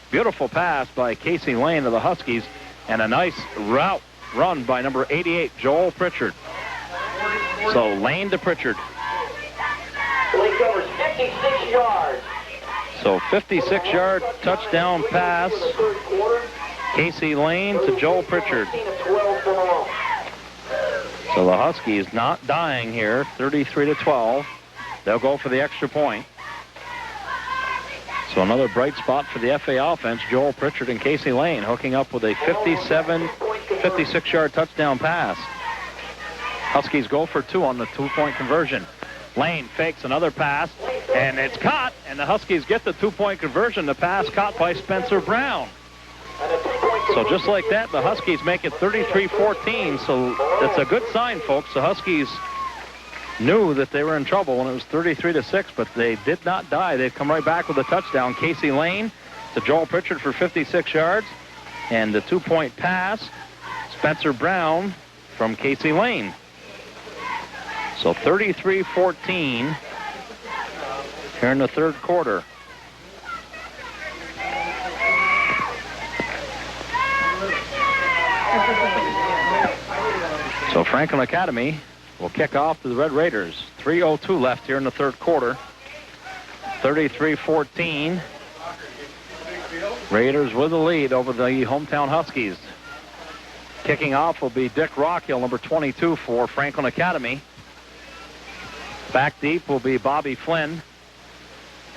Beautiful pass by Casey Lane of the Huskies. And a nice route run by number 88, Joel Pritchard. So Lane to Pritchard. He covers 56 yards. So 56-yard touchdown pass. Casey Lane to Joel Pritchard. So the Huskies not dying here, 33-12. They'll go for the extra point. So another bright spot for the FA offense, Joel Pritchard and Casey Lane hooking up with a 56-yard touchdown pass. Huskies go for two on the two-point conversion. Lane fakes another pass, and it's caught, and the Huskies get the two-point conversion. The pass caught by Spencer Brown. So just like that, the Huskies make it 33-14. So that's a good sign, folks. The Huskies knew that they were in trouble when it was 33-6, but they did not die. They've come right back with a touchdown. Casey Lane to Joel Pritchard for 56 yards, and the two-point pass, Spencer Brown from Casey Lane. So 33-14 here in the third quarter. So Franklin Academy will kick off to the Red Raiders. 3:02 left here in the third quarter. 33-14. Raiders with the lead over the hometown Huskies. Kicking off will be Dick Rockhill, number 22 for Franklin Academy. Back deep will be Bobby Flynn.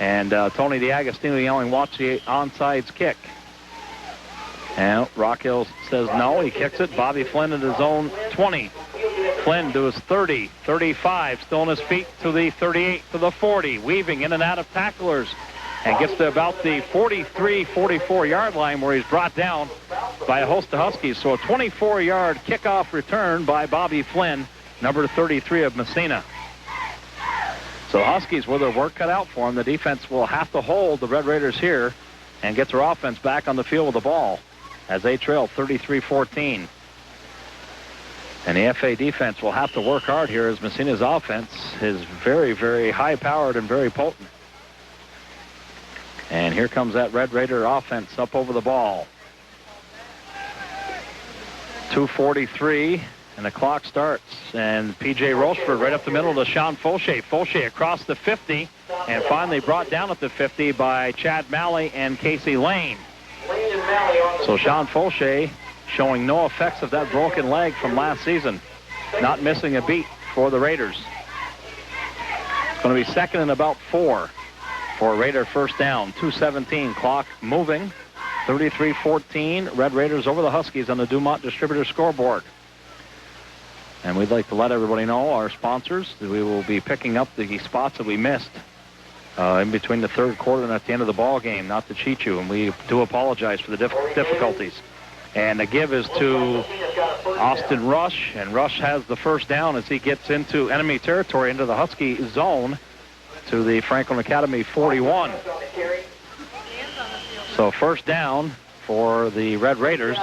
And Tony DiAgostino yelling, watch the onside kick. And Rockhill says no, he kicks it. Bobby Flynn at his own 20. Flynn to his 30, 35, still on his feet to the 38, to the 40, weaving in and out of tacklers, and gets to about the 43, 44-yard line where he's brought down by a host of Huskies. So a 24-yard kickoff return by Bobby Flynn, number 33 of Massena. So Huskies with their work cut out for them. The defense will have to hold the Red Raiders here and get their offense back on the field with the ball as they trail 33-14. And the FA defense will have to work hard here as Massena's offense is very, very high-powered and very potent. And here comes that Red Raider offense up over the ball. 2:43, and the clock starts. And P.J. Rocheford right up the middle to Sean Fauché. Fauché across the 50, and finally brought down at the 50 by Chad Malley and Casey Lane. So Sean Fauché showing no effects of that broken leg from last season. Not missing a beat for the Raiders. It's going to be second and about 4 for Raider first down. 2:17 clock moving. 33-14. Red Raiders over the Huskies on the Dumont Distributor scoreboard. And we'd like to let everybody know, our sponsors, that we will be picking up the spots that we missed in between the third quarter and at the end of the ball game, not to cheat you. And we do apologize for the difficulties. And the give is to Austin Rush, and Rush has the first down as he gets into enemy territory, into the Husky zone, to the Franklin Academy 41. So first down for the Red Raiders.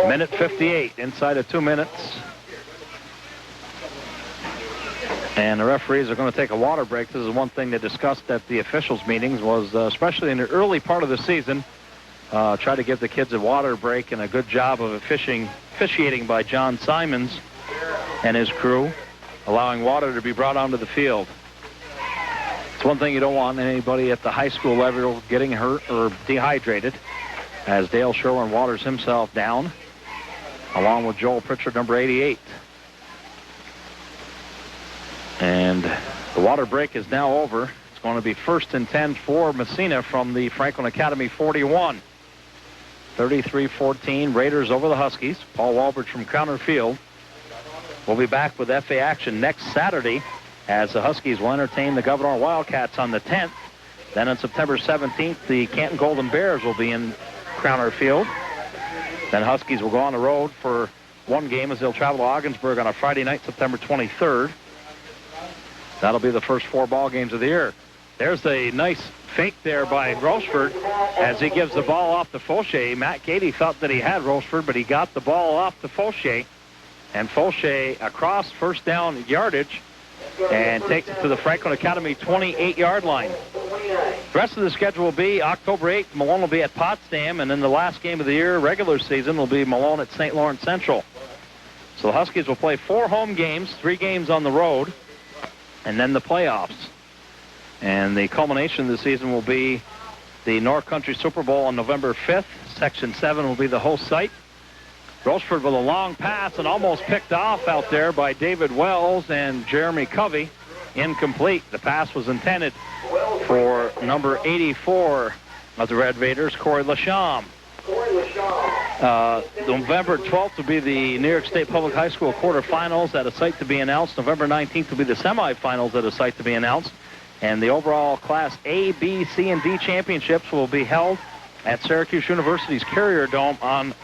Minute 58, inside of 2 minutes. And the referees are going to take a water break. This is one thing they discussed at the officials' meetings, was especially in the early part of the season, try to give the kids a water break, and a good job of officiating by John Simons and his crew, allowing water to be brought onto the field. It's one thing you don't want anybody at the high school level getting hurt or dehydrated, as Dale Sherwin waters himself down, along with Joel Pritchard, number 88. And the water break is now over. It's going to be first and 10 for Massena from the Franklin Academy 41. 33-14, Raiders over the Huskies. Paul Walbridge from Crowner Field. We'll be back with FA action next Saturday as the Huskies will entertain the Governor Wildcats on the 10th. Then on September 17th, the Canton Golden Bears will be in Crowner Field. Then Huskies will go on the road for one game as they'll travel to Ogdensburg on a Friday night, September 23rd. That'll be the first 4 ball games of the year. There's a nice fake there by Rochefort as he gives the ball off to Fauché. Matt Cady thought that he had Rochefort, but he got the ball off to Fauché. And Fauché across first down yardage and takes it to the Franklin Academy 28-yard line. The rest of the schedule will be October 8th, Malone will be at Potsdam, and then the last game of the year, regular season, will be Malone at St. Lawrence Central. So the Huskies will play 4 home games, 3 games on the road, and then the playoffs. And the culmination of the season will be the North Country Super Bowl on November 5th. Section 7 will be the host site. Rochefort with a long pass and almost picked off out there by David Wells and Jeremy Covey. Incomplete. The pass was intended for number 84 of the Red Raiders, Corey Lasham. November 12th will be the New York State Public High School quarterfinals at a site to be announced. November 19th will be the semifinals at a site to be announced. And the overall Class A, B, C, and D championships will be held at Syracuse University's Carrier Dome on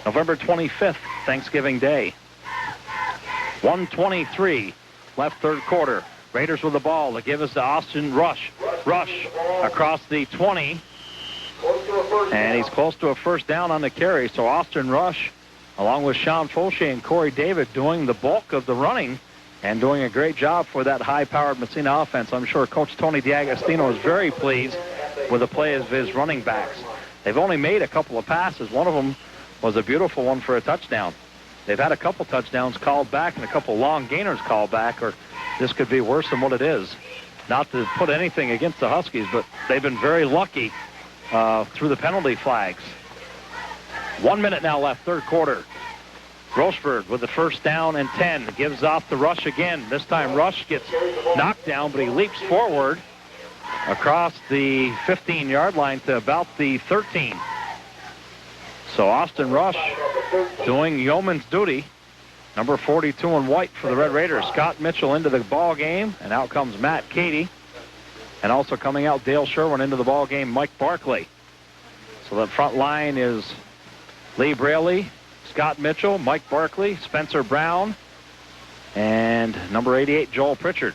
November 25th, Thanksgiving Day. 1:23 left third quarter. Raiders with the ball to give us to Austin Rush. Rush across the 20. And he's close to a first down on the carry. So Austin Rush, along with Sean Fauché and Corey David, doing the bulk of the running and doing a great job for that high-powered Massena offense. I'm sure Coach Tony D'Agostino is very pleased with the play of his running backs. They've only made a couple of passes. One of them was a beautiful one for a touchdown. They've had a couple touchdowns called back and a couple long gainers called back, or this could be worse than what it is. Not to put anything against the Huskies, but they've been very lucky through the penalty flags. 1 minute now left, third quarter. Rochefort with the first down and 10. Gives off the Rush again. This time Rush gets knocked down, but he leaps forward across the 15-yard line to about the 13. So Austin Rush doing yeoman's duty. Number 42 in white for the Red Raiders. Scott Mitchell into the ball game, and out comes Matt Cady. And also coming out, Dale Sherwin into the ball game, Mike Barkley. So the front line is Lee Braley, Scott Mitchell, Mike Barkley, Spencer Brown, and number 88, Joel Pritchard.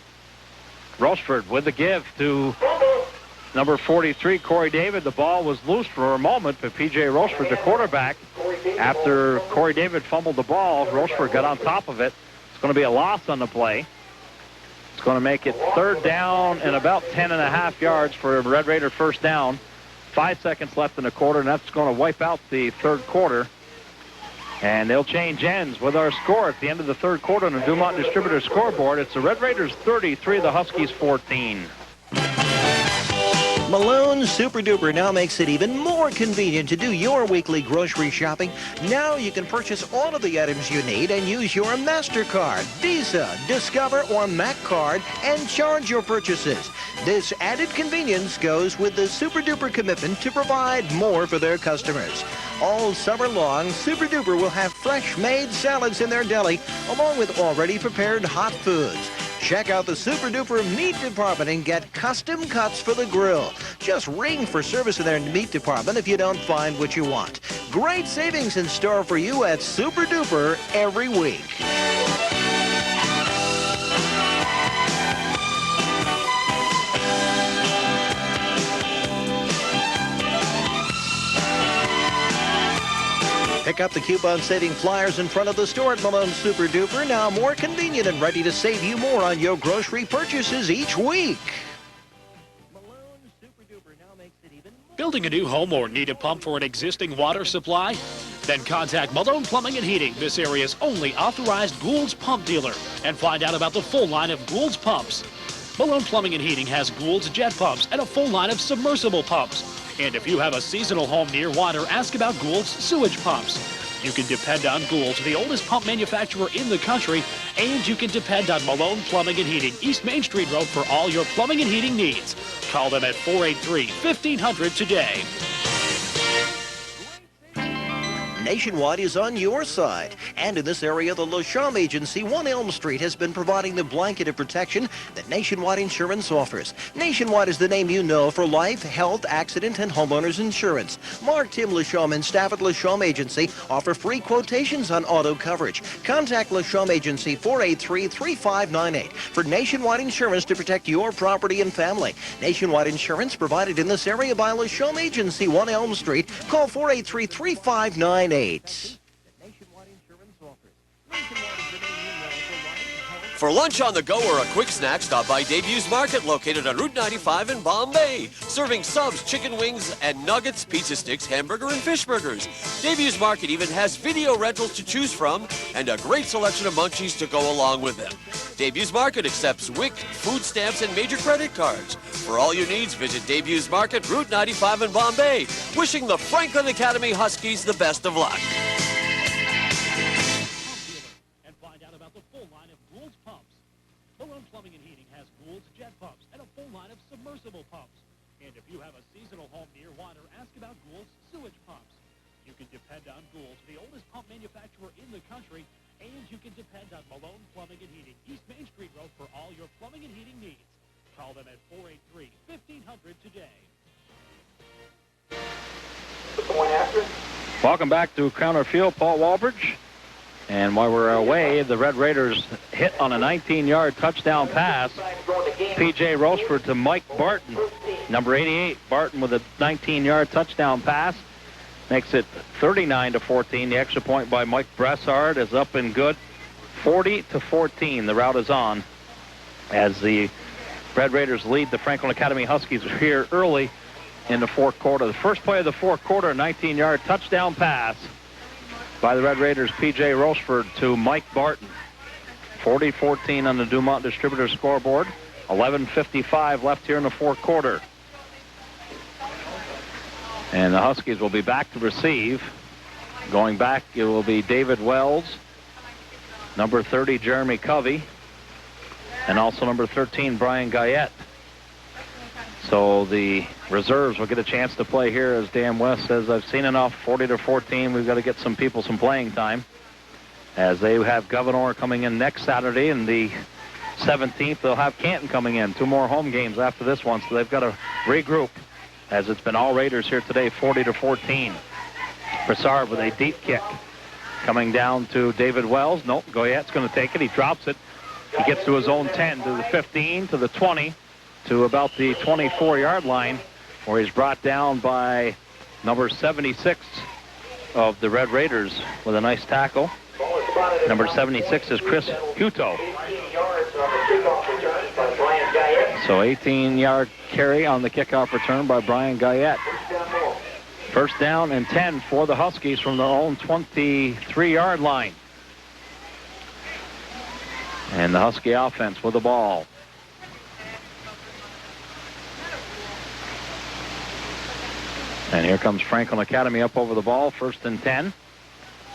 Rochefort with the give to number 43, Corey David. The ball was loose for a moment, but P.J. Rochefort, the quarterback, after Corey David fumbled the ball, Rochefort got on top of it. It's going to be a loss on the play. It's going to make it third down and about 10.5 yards for a Red Raider first down. 5 seconds left in the quarter, and that's going to wipe out the third quarter. And they'll change ends with our score at the end of the third quarter on the Dumont Distributor scoreboard. It's the Red Raiders 33, the Huskies 14. Malone Super Duper now makes it even more convenient to do your weekly grocery shopping. Now you can purchase all of the items you need and use your MasterCard, Visa, Discover, or Mac card and charge your purchases. This added convenience goes with the Super Duper commitment to provide more for their customers. All summer long, Super Duper will have fresh-made salads in their deli, along with already prepared hot foods. Check out the Super Duper meat department and get custom cuts for the grill. Just ring for service in their meat department if you don't find what you want. Great savings in store for you at Super Duper every week. Pick up the coupon-saving flyers in front of the store at Malone Super Duper, now more convenient and ready to save you more on your grocery purchases each week. Malone Super Duper now makes it even more. Building a new home or need a pump for an existing water supply? Then contact Malone Plumbing and Heating, this area's only authorized Gould's pump dealer, and find out about the full line of Gould's pumps. Malone Plumbing and Heating has Gould's jet pumps and a full line of submersible pumps. And if you have a seasonal home near water, ask about Gould's sewage pumps. You can depend on Gould's, the oldest pump manufacturer in the country, and you can depend on Malone Plumbing and Heating, East Main Street Road, for all your plumbing and heating needs. Call them at 483-1500 today. Nationwide is on your side. And in this area, the Lasham Agency, 1 Elm Street, has been providing the blanket of protection that Nationwide Insurance offers. Nationwide is the name you know for life, health, accident, and homeowners insurance. Mark, Tim Lasham and staff at Lasham Agency offer free quotations on auto coverage. Contact Lasham Agency 483-3598 for Nationwide Insurance to protect your property and family. Nationwide Insurance provided in this area by Lasham Agency, 1 Elm Street. Call 483-3598. For lunch on the go or a quick snack, stop by Debu's Market, located on Route 95 in Bombay. Serving subs, chicken wings, and nuggets, pizza sticks, hamburger, and fish burgers. Debu's Market even has video rentals to choose from and a great selection of munchies to go along with them. Debu's Market accepts WIC, food stamps, and major credit cards. For all your needs, visit Debu's Market, Route 95 in Bombay. Wishing the Franklin Academy Huskies the best of luck. Malone Plumbing and Heating has Gould's jet pumps and a full line of submersible pumps. And if you have a seasonal home near water, ask about Gould's sewage pumps. You can depend on Gould's, the oldest pump manufacturer in the country, and you can depend on Malone Plumbing and Heating, East Main Street Road, for all your plumbing and heating needs. Call them at 483-1500 today. Welcome back to Crowner Field, Paul Walbridge. And while we're away, the Red Raiders hit on a 19-yard touchdown pass. P.J. Rocheford to Mike Barton. Number 88, Barton with a 19-yard touchdown pass. Makes it 39-14. The extra point by Mike Bressard is up and good. 40-14, the route is on as the Red Raiders lead the Franklin Academy Huskies here early in the fourth quarter. The first play of the fourth quarter, a 19-yard touchdown pass by the Red Raiders, P.J. Rocheford to Mike Barton. 40-14 on the Dumont Distributor scoreboard. 11:55 left here in the fourth quarter. And the Huskies will be back to receive. Going back, it will be David Wells, number 30, Jeremy Covey, and also number 13, Brian Guyette. So the reserves will get a chance to play here, as Dan West says, I've seen enough. 40-14, we've got to get some people some playing time, as they have Governor coming in next Saturday, and the 17th they'll have Canton coming in. 2 more home games after this one, so they've got to regroup, as it's been all Raiders here today. 40-14. Broussard with a deep kick coming down to David Wells. Nope, Goyette's going to take it. He drops it. He gets to his own 10, to the 15, to the 20, to about the 24-yard line, where he's brought down by number 76 of the Red Raiders with a nice tackle. Number 76 is Chris Huto. So 18-yard carry on the kickoff return by Brian Guyette. First down and 10 for the Huskies from their own 23-yard line. And the Husky offense with the ball. And here comes Franklin Academy up over the ball. 1st and 10.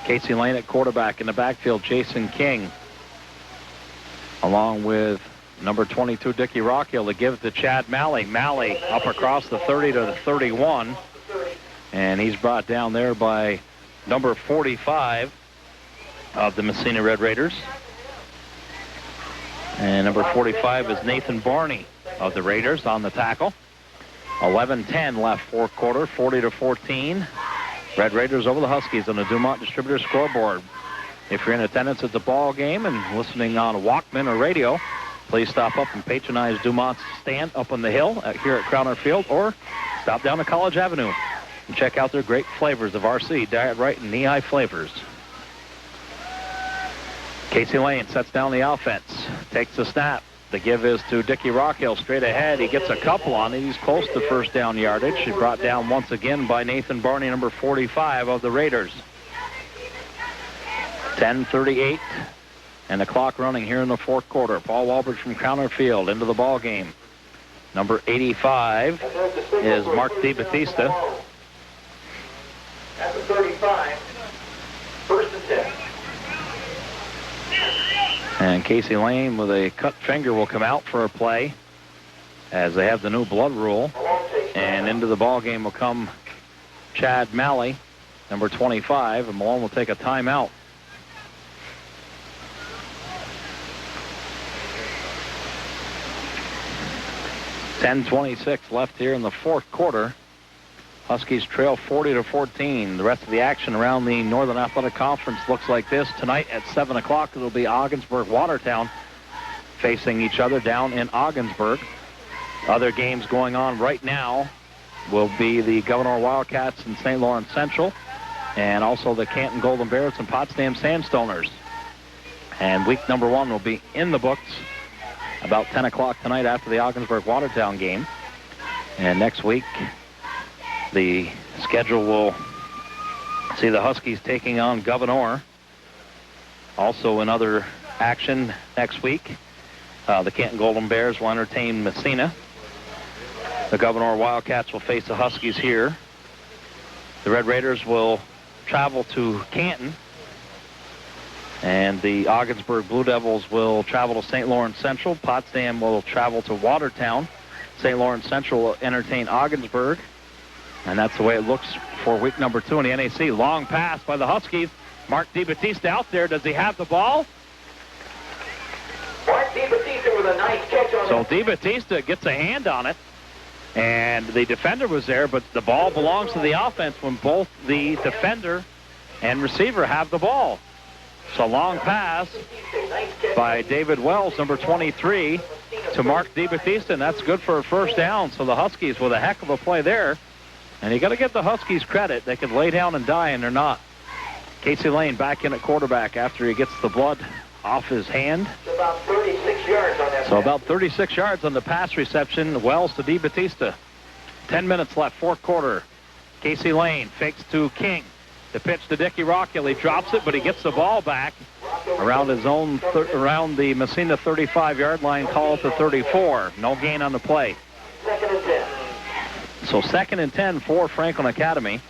Casey Lane at quarterback. In the backfield, Jason King, along with number 22, Dickie Rockhill, to give it to Chad Malley. Malley up across the 30 to the 31. And he's brought down there by number 45 of the Massena Red Raiders. And number 45 is Nathan Barney of the Raiders on the tackle. 11:10 left fourth quarter, 40-14. Red Raiders over the Huskies on the Dumont Distributor scoreboard. If you're in attendance at the ball game and listening on Walkman or radio, please stop up and patronize Dumont's stand up on the hill here at Crowner Field, or stop down to College Avenue and check out their great flavors of RC, Diet Right, and Knee-High flavors. Casey Lane sets down the offense, takes the snap. The give is to Dickie Rockhill straight ahead. He gets a couple on it. He's close to first down yardage. He's brought down once again by Nathan Barney, number 45 of the Raiders. 10:38 and the clock running here in the fourth quarter. Paul Walbridge from Crowner Field into the ball game. Number 85 is Mark DiBattista. At the 35, 1st and 10. And Casey Lane with a cut finger will come out for a play, as they have the new blood rule. And into the ball game will come Chad Malley, number 25, and Malone will take a timeout. .10:26 left here in the fourth quarter. Huskies trail 40-14. The rest of the action around the Northern Athletic Conference looks like this. Tonight at 7 o'clock, it'll be Ogdensburg-Watertown facing each other down in Ogdensburg. Other games going on right now will be the Governor Wildcats and St. Lawrence Central, and also the Canton Golden Bears and Potsdam Sandstoners. And week number 1 will be in the books about 10 o'clock tonight after the Ogdensburg-Watertown game. And next week, the schedule will see the Huskies taking on Governor. Also in other action next week, the Canton Golden Bears will entertain Massena. The Governor Wildcats will face the Huskies here. The Red Raiders will travel to Canton. And the Ogdensburg Blue Devils will travel to St. Lawrence Central. Potsdam will travel to Watertown. St. Lawrence Central will entertain Ogdensburg. And that's the way it looks for week number 2 in the NAC. Long pass by the Huskies. Mark DiBattista out there. Does he have the ball? Mark DiBattista with a nice catch on So DiBattista gets a hand on it. And the defender was there, but the ball belongs to the offense when both the defender and receiver have the ball. So long pass by David Wells, number 23, to Mark DiBattista, and that's good for a first down. So the Huskies with a heck of a play there. And you got to give the Huskies credit. They can lay down and die, and they're not. Casey Lane back in at quarterback after he gets the blood off his hand. It's about 36 yards on that. So about 36 yards on the pass reception. Wells to DiBattista. 10 minutes left, fourth quarter. Casey Lane fakes to King. The pitch to Dickie Rockhill. He drops it, but he gets the ball back around his own, around the Massena 35-yard line, call it to 34. No gain on the play. Second and 10. So 2nd and 10 for Franklin Academy.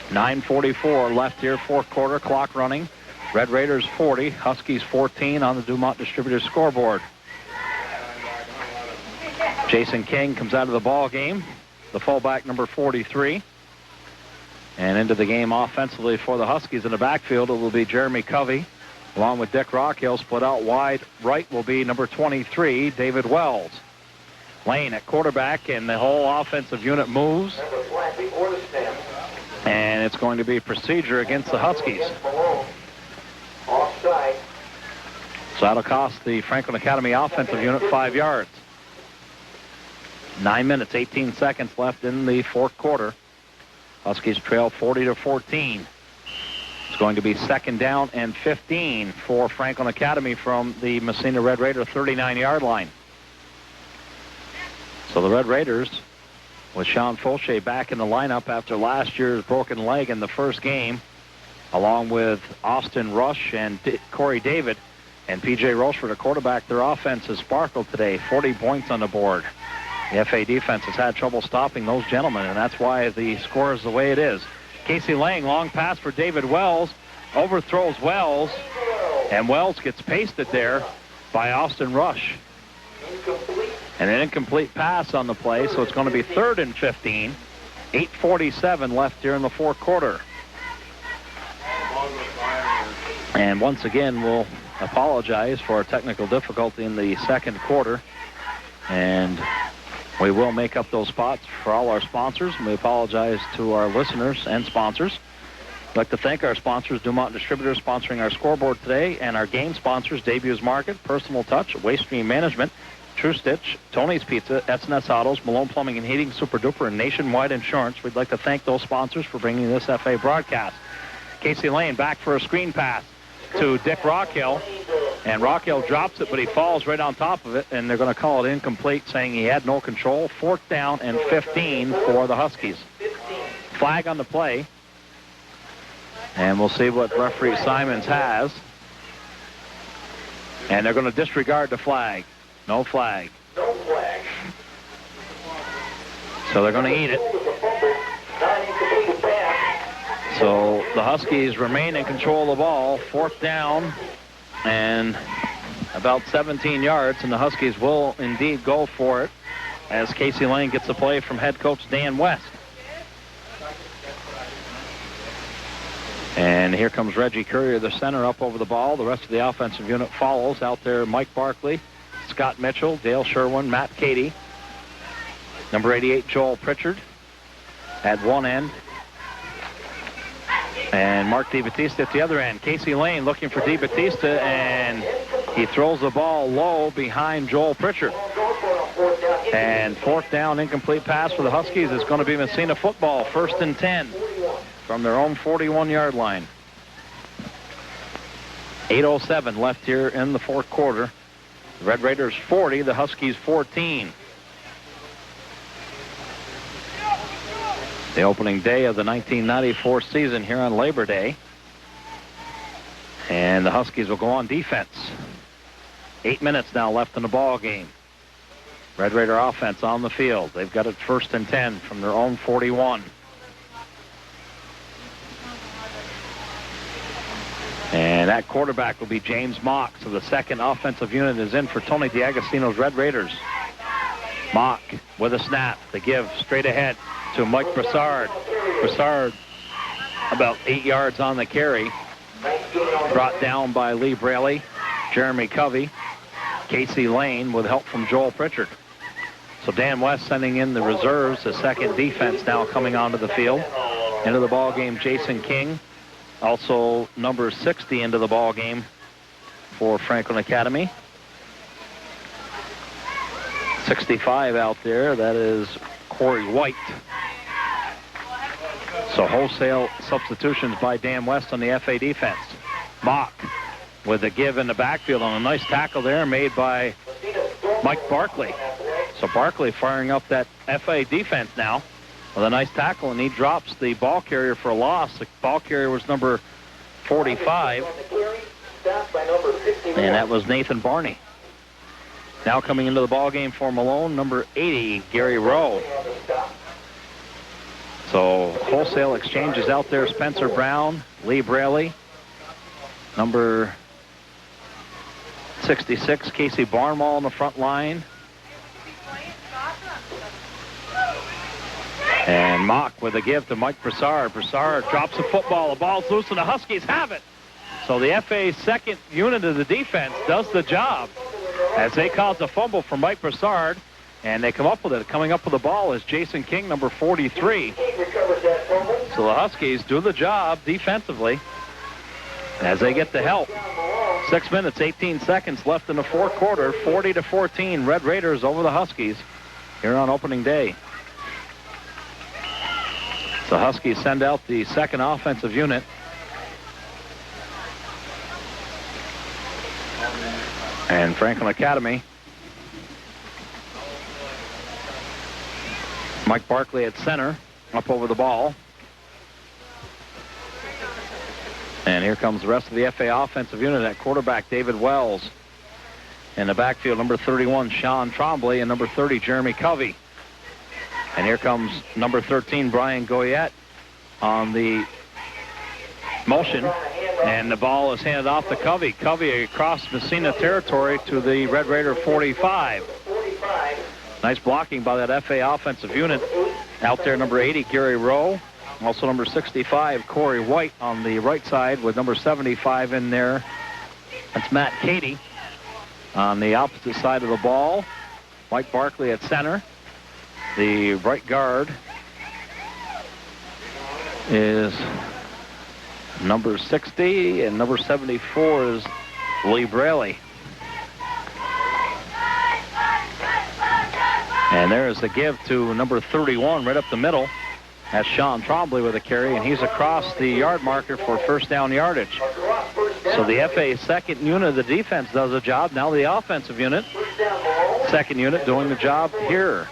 9:44 left here, fourth quarter, clock running. Red Raiders 40, Huskies 14 on the Dumont Distributors scoreboard. Jason King comes out of the ball game, the fullback number 43. And into the game offensively for the Huskies in the backfield, it will be Jeremy Covey, along with Dick Rockhill. Split out wide right will be number 23, David Wells. Lane at quarterback, and the whole offensive unit moves. And it's going to be procedure against the Huskies. Offside. So that'll cost the Franklin Academy offensive unit 5 yards. 9 minutes, 18 seconds left in the fourth quarter. Huskies trail 40-14. It's going to be 2nd down and 15 for Franklin Academy from the Massena Red Raider 39-yard line. So the Red Raiders, with Sean Fauché back in the lineup after last year's broken leg in the first game, along with Austin Rush and Corey David and P.J. Rochford, a quarterback, their offense has sparkled today. 40 points on the board. The FA defense has had trouble stopping those gentlemen, and that's why the score is the way it is. Casey Lang, long pass for David Wells, overthrows Wells, and Wells gets pasted there by Austin Rush. And an incomplete pass on the play, so it's going to be 3rd and 15. 8:47 left here in the fourth quarter. And once again, we'll apologize for a technical difficulty in the second quarter. And we will make up those spots for all our sponsors. And we apologize to our listeners and sponsors. I'd like to thank our sponsors, Dumont Distributors, sponsoring our scoreboard today, and our game sponsors, Debuts Market, Personal Touch, Waste Stream Management, True Stitch, Tony's Pizza, S&S Autos, Malone Plumbing and Heating, Super Duper, and Nationwide Insurance. We'd like to thank those sponsors for bringing this FA broadcast. Casey Lane back for a screen pass to Dick Rockhill, and Rockhill drops it, but he falls right on top of it, and they're going to call it incomplete, saying he had no control. 4th down and 15 for the Huskies. Flag on the play, and we'll see what referee Simons has. And they're going to disregard the flag. No flag. No flag. So they're going to eat it. So the Huskies remain in control of the ball. 4th down and about 17 yards, and the Huskies will indeed go for it as Casey Lane gets the play from head coach Dan West. And here comes Reggie Courier, the center, up over the ball. The rest of the offensive unit follows. Out there, Mike Barkley, Scott Mitchell, Dale Sherwin, Matt Cady. Number 88, Joel Pritchard at one end. And Mark DiBattista at the other end. Casey Lane looking for DiBattista, and he throws the ball low behind Joel Pritchard. And fourth down, incomplete pass for the Huskies is going to be Massena football, 1st and 10 from their own 41-yard line. 8:07 left here in the fourth quarter. The Red Raiders 40, the Huskies 14. The opening day of the 1994 season here on Labor Day. And the Huskies will go on defense. 8 minutes now left in the ball game. Red Raider offense on the field. They've got it 1st and 10 from their own 41. And that quarterback will be James Mock. So the second offensive unit is in for Tony D'Agostino's Red Raiders. Mock with a snap. The give straight ahead to Mike Broussard. Broussard about 8 yards on the carry. Brought down by Lee Braley, Jeremy Covey, Casey Lane with help from Joel Pritchard. So Dan West sending in the reserves, the second defense now coming onto the field. Into the ball game, Jason King. Also number 60 into the ball game for Franklin Academy. 65 out there, that is Corey White. So wholesale substitutions by Dan West on the FA defense. Mock with a give in the backfield on a nice tackle there made by Mike Barkley. So Barkley firing up that FA defense now with a nice tackle, and he drops the ball carrier for a loss. The ball carrier was number 45, and that was Nathan Barney. Now coming into the ball game for Malone, number 80, Gary Rowe. So wholesale exchanges out there. Spencer Brown, Lee Braley, number 66, Casey Barnwell on the front line. And Mock with a give to Mike Broussard. Broussard drops the football. The ball's loose, and the Huskies have it. So the FA's second unit of the defense does the job as they cause a fumble for Mike Broussard, and they come up with it. Coming up with the ball is Jason King, number 43. So the Huskies do the job defensively as they get the help. 6 minutes, 18 seconds left in the fourth quarter. 40-14, Red Raiders over the Huskies here on opening day. The Huskies send out the second offensive unit. And Franklin Academy. Mike Barkley at center, up over the ball. And here comes the rest of the FA offensive unit at quarterback, David Wells. In the backfield, number 31, Sean Trombley, and number 30, Jeremy Covey. And here comes number 13, Brian Goyette on the motion. And the ball is handed off to Covey. Covey across Massena territory to the Red Raider 45. Nice blocking by that FA offensive unit. Out there, number 80, Gary Rowe. Also number 65, Corey White on the right side with number 75 in there. That's Matt Cady. On the opposite side of the ball, Mike Barkley at center. The right guard is number 60, and number 74 is Lee Braley. And there's the give to number 31 right up the middle. That's Sean Trombley with a carry, and he's across the yard marker for first down yardage. So the FA second unit of the defense does a job. Now the offensive unit, second unit, doing the job here.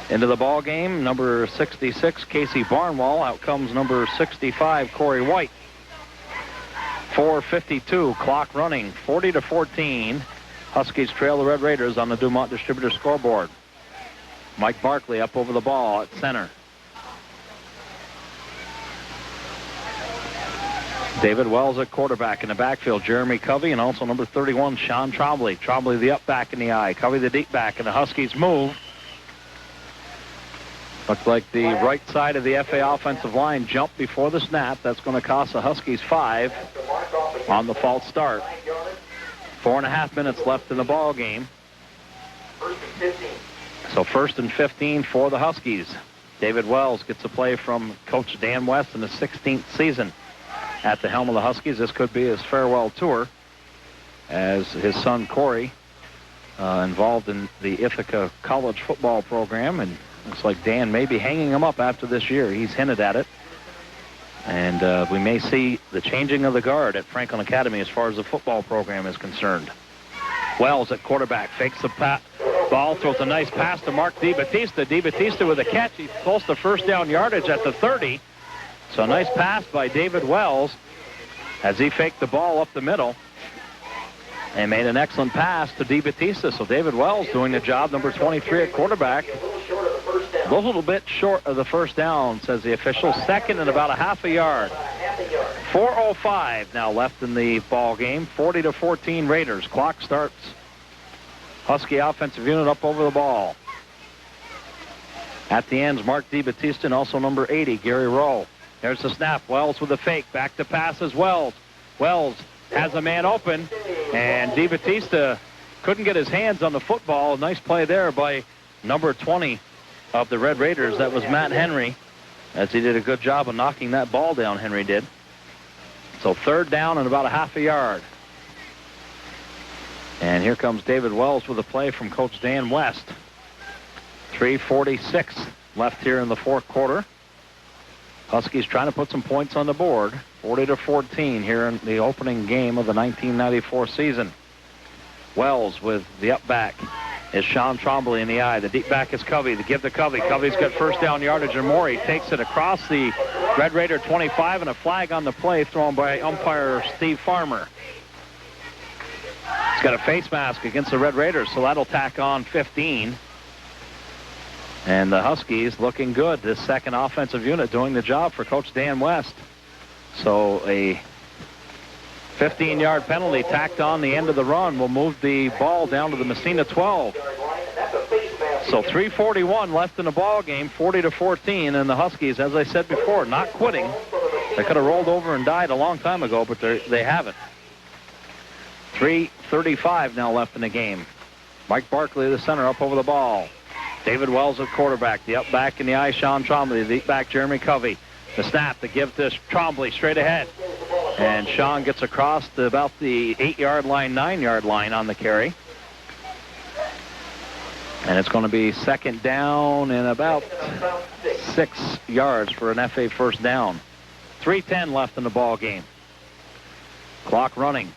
Into the ball game, number 66, Casey Barnwell. Out comes number 65, Corey White. 4:52, clock running, 40-14. Huskies trail the Red Raiders on the Dumont Distributor scoreboard. Mike Barkley up over the ball at center. David Wells at quarterback. In the backfield, Jeremy Covey, and also number 31, Sean Trombley. Trombley the up back in the eye, Covey the deep back, and the Huskies move. Looks like the right side of the FA offensive line jumped before the snap. That's going to cost the Huskies 5 on the false start. 4.5 minutes left in the ball game. So 1st and 15 for the Huskies. David Wells gets a play from Coach Dan West in his 16th season at the helm of the Huskies. This could be his farewell tour, as his son Corey involved in the Ithaca college football program, and looks like Dan may be hanging him up after this year. He's hinted at it. And we may see the changing of the guard at Franklin Academy as far as the football program is concerned. Wells at quarterback fakes the ball, throws a nice pass to Mark DiBattista. DiBattista with a catch. He's close to first down yardage at the 30. So a nice pass by David Wells as he faked the ball up the middle and made an excellent pass to DiBattista. So David Wells doing the job, number 23 at quarterback. A little bit short of the first down, says the official. Second and about a half a yard. 4:05 now left in the ball game. 40-14 Raiders. Clock starts. Husky offensive unit up over the ball. At the ends, Mark DiBattista and also number 80, Gary Rowe. There's the snap. Wells with the fake. Back to pass as Wells. Wells has a man open, and DiBattista couldn't get his hands on the football. Nice play there by number 20 of the Red Raiders. That was Matt Henry, as he did a good job of knocking that ball down, Henry did. So 3rd down and about a half a yard. And here comes David Wells with a play from Coach Dan West. 3:46 left here in the 4th quarter. Huskies trying to put some points on the board. 40-14 here in the opening game of the 1994 season. Wells with the up back is Sean Trombley in the eye. The deep back is Covey. The give to Covey. Covey's got first down yardage or more. He takes it across the Red Raider 25, and a flag on the play thrown by umpire Steve Farmer. He's got a face mask against the Red Raiders, so that'll tack on 15. And the Huskies looking good. This second offensive unit doing the job for Coach Dan West. So a 15-yard penalty tacked on the end of the run will move the ball down to the Massena 12. So 3:41 left in the ball game, 40-14, and the Huskies, as I said before, not quitting. They could have rolled over and died a long time ago, but they haven't. 3:35 now left in the game. Mike Barkley, the center, up over the ball. David Wells at quarterback. The up back in the eye, Sean Trombley. The deep back, Jeremy Covey. The snap, the give to Trombley straight ahead. And Sean gets across to about the 8-yard line, 9-yard line on the carry. And it's going to be 2nd down and about 6 yards for an FA first down. 3:10 left in the ball game. Clock running.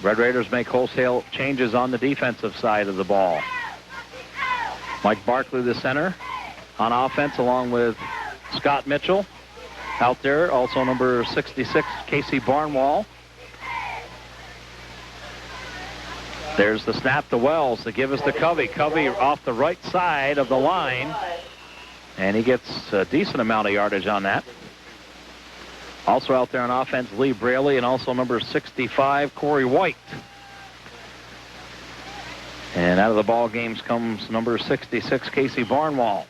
Red Raiders make wholesale changes on the defensive side of the ball. Mike Barkley, the center, on offense, along with Scott Mitchell out there. Also number 66, Casey Barnwell. There's the snap to Wells. The give us to Covey. Covey off the right side of the line. And he gets a decent amount of yardage on that. Also out there on offense, Lee Braley, and also number 65, Corey White. And out of the ball games comes number 66, Casey Barnwell.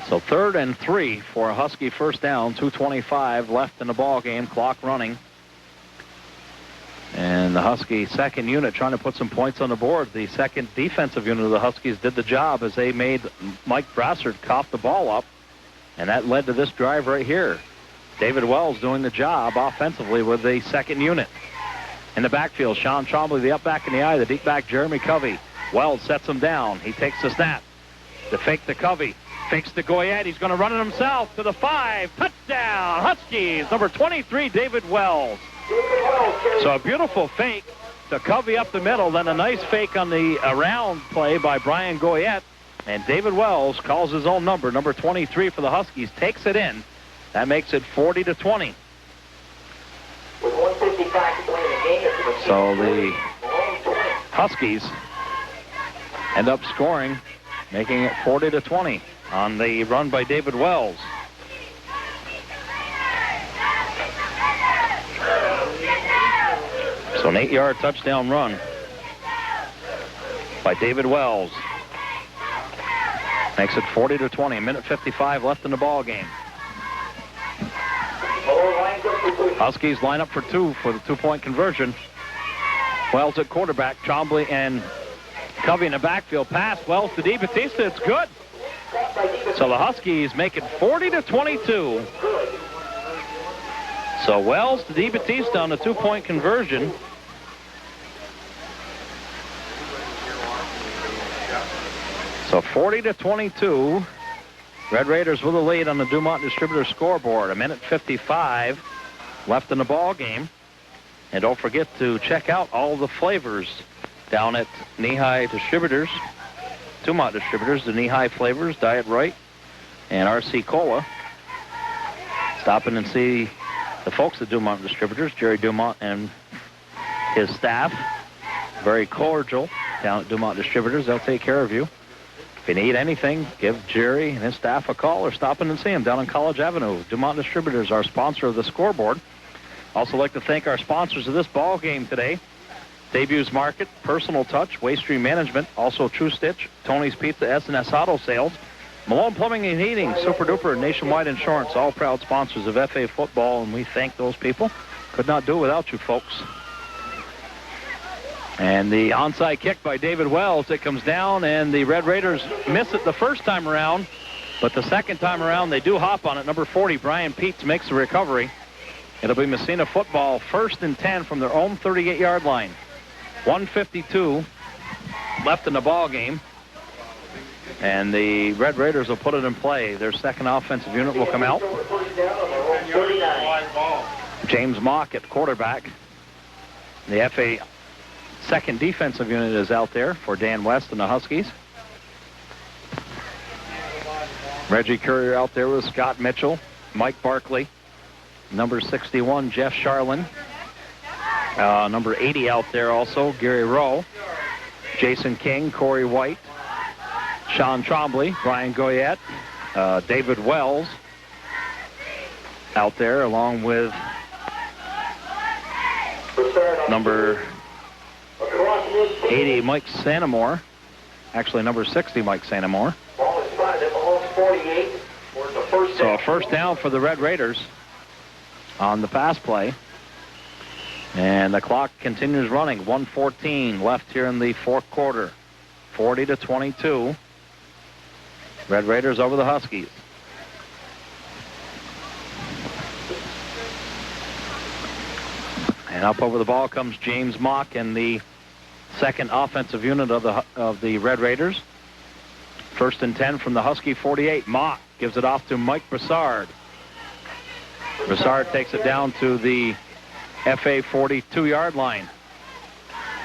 So 3rd and 3 for a Husky first down. 2:25 left in the ball game. Clock running. And the Husky second unit trying to put some points on the board. The second defensive unit of the Huskies did the job as they made Mike Brassard cough the ball up. And that led to this drive right here. David Wells doing the job offensively with the second unit. In the backfield, Sean Trombley, the up back in the eye, the deep back, Jeremy Covey. Wells sets him down. He takes the snap. The fake to Covey. Fakes to Goyette. He's going to run it himself to the 5. Touchdown, Huskies. Number 23, David Wells. So a beautiful fake to Covey up the middle. Then a nice fake on the around play by Brian Goyette. And David Wells calls his own number 23 for the Huskies. Takes it in. That makes it 40-20. So the Huskies end up scoring, making it 40-20 on the run by David Wells. So an 8-yard touchdown run by David Wells. Makes it 40-20. A minute 55 left in the ball game. Huskies line up for two for the two-point conversion. Wells at quarterback. Trombley and Covey in the backfield. Pass. Wells to DiBattista. It's good. So the Huskies make it 40-22. So Wells to DiBattista on the two-point conversion. So 40-22. Red Raiders with a lead on the Dumont Distributor scoreboard. A minute 55 left in the ball game. And don't forget to check out all the flavors down at Knee-High Distributors, Dumont Distributors, the Knee-High flavors, Diet Right, and RC Cola. Stop in and see the folks at Dumont Distributors, Jerry Dumont and his staff. Very cordial down at Dumont Distributors. They'll take care of you. If you need anything, give Jerry and his staff a call or stop in and see him down on College Avenue. Dumont Distributors, our sponsor of the scoreboard. Also like to thank our sponsors of this ball game today. Debuts Market, Personal Touch, Waste Stream Management, also True Stitch, Tony's Pizza, S&S Auto Sales, Malone Plumbing and Heating, Super Duper, and Nationwide Insurance, all proud sponsors of FA football, and we thank those people. Could not do it without you folks. And the onside kick by David Wells. It comes down, and the Red Raiders miss it the first time around, but the second time around they do hop on it. Number 40, Brian Peets, makes the recovery. It'll be Massena football, 1st and 10 from their own 38-yard line. 1:52 left in the ball game. And the Red Raiders will put it in play. Their second offensive unit will come out. James Mock at quarterback. The FA second defensive unit is out there for Dan West and the Huskies. Reggie Courier out there with Scott Mitchell, Mike Barkley, number 61, Jeff Charlin. Number 80 out there also, Gary Rowe, Jason King, Corey White, Sean Trombley, Brian Goyette, David Wells out there, along with number 80, Mike Sanamore. Actually, number 60, Mike Sanamore. So a first down for the Red Raiders on the pass play. And the clock continues running. 1:14 left here in the fourth quarter. 40-22. Red Raiders over the Huskies. And up over the ball comes James Mock and the second offensive unit of the Red Raiders. 1st and 10 from the Husky 48. Mock gives it off to Mike Broussard. Broussard takes it down to the FA 42-yard line.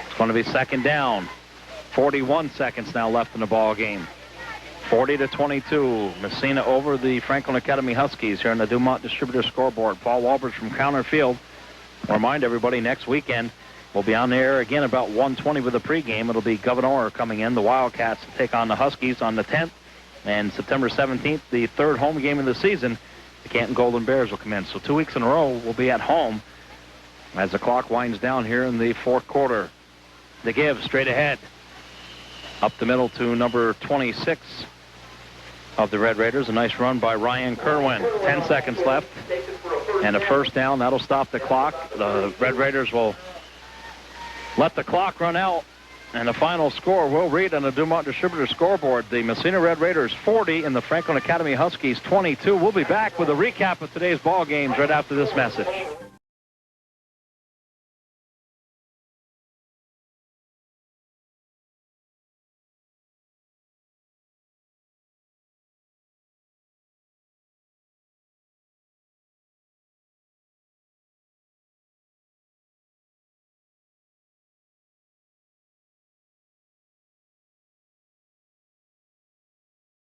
It's going to be second down. 41 seconds now left in the ball game. 40-22. Massena over the Franklin Academy Huskies here on the Dumont Distributor scoreboard. Paul Walbridge from Counter Field. I'll remind everybody, next weekend we'll be on the air again about 1:20 with a pregame. It'll be Governor coming in, the Wildcats, to take on the Huskies on the 10th. And September 17th, the third home game of the season, the Canton Golden Bears will come in. So 2 weeks in a row, we'll be at home as the clock winds down here in the fourth quarter. The give straight ahead. Up the middle to number 26 of the Red Raiders. A nice run by Ryan Kerwin. 10 seconds left. And a first down. That'll stop the clock. The Red Raiders will let the clock run out. And the final score we'll read on the Dumont Distributor scoreboard. The Massena Red Raiders 40 and the Franklin Academy Huskies 22. We'll be back with a recap of today's ball games right after this message.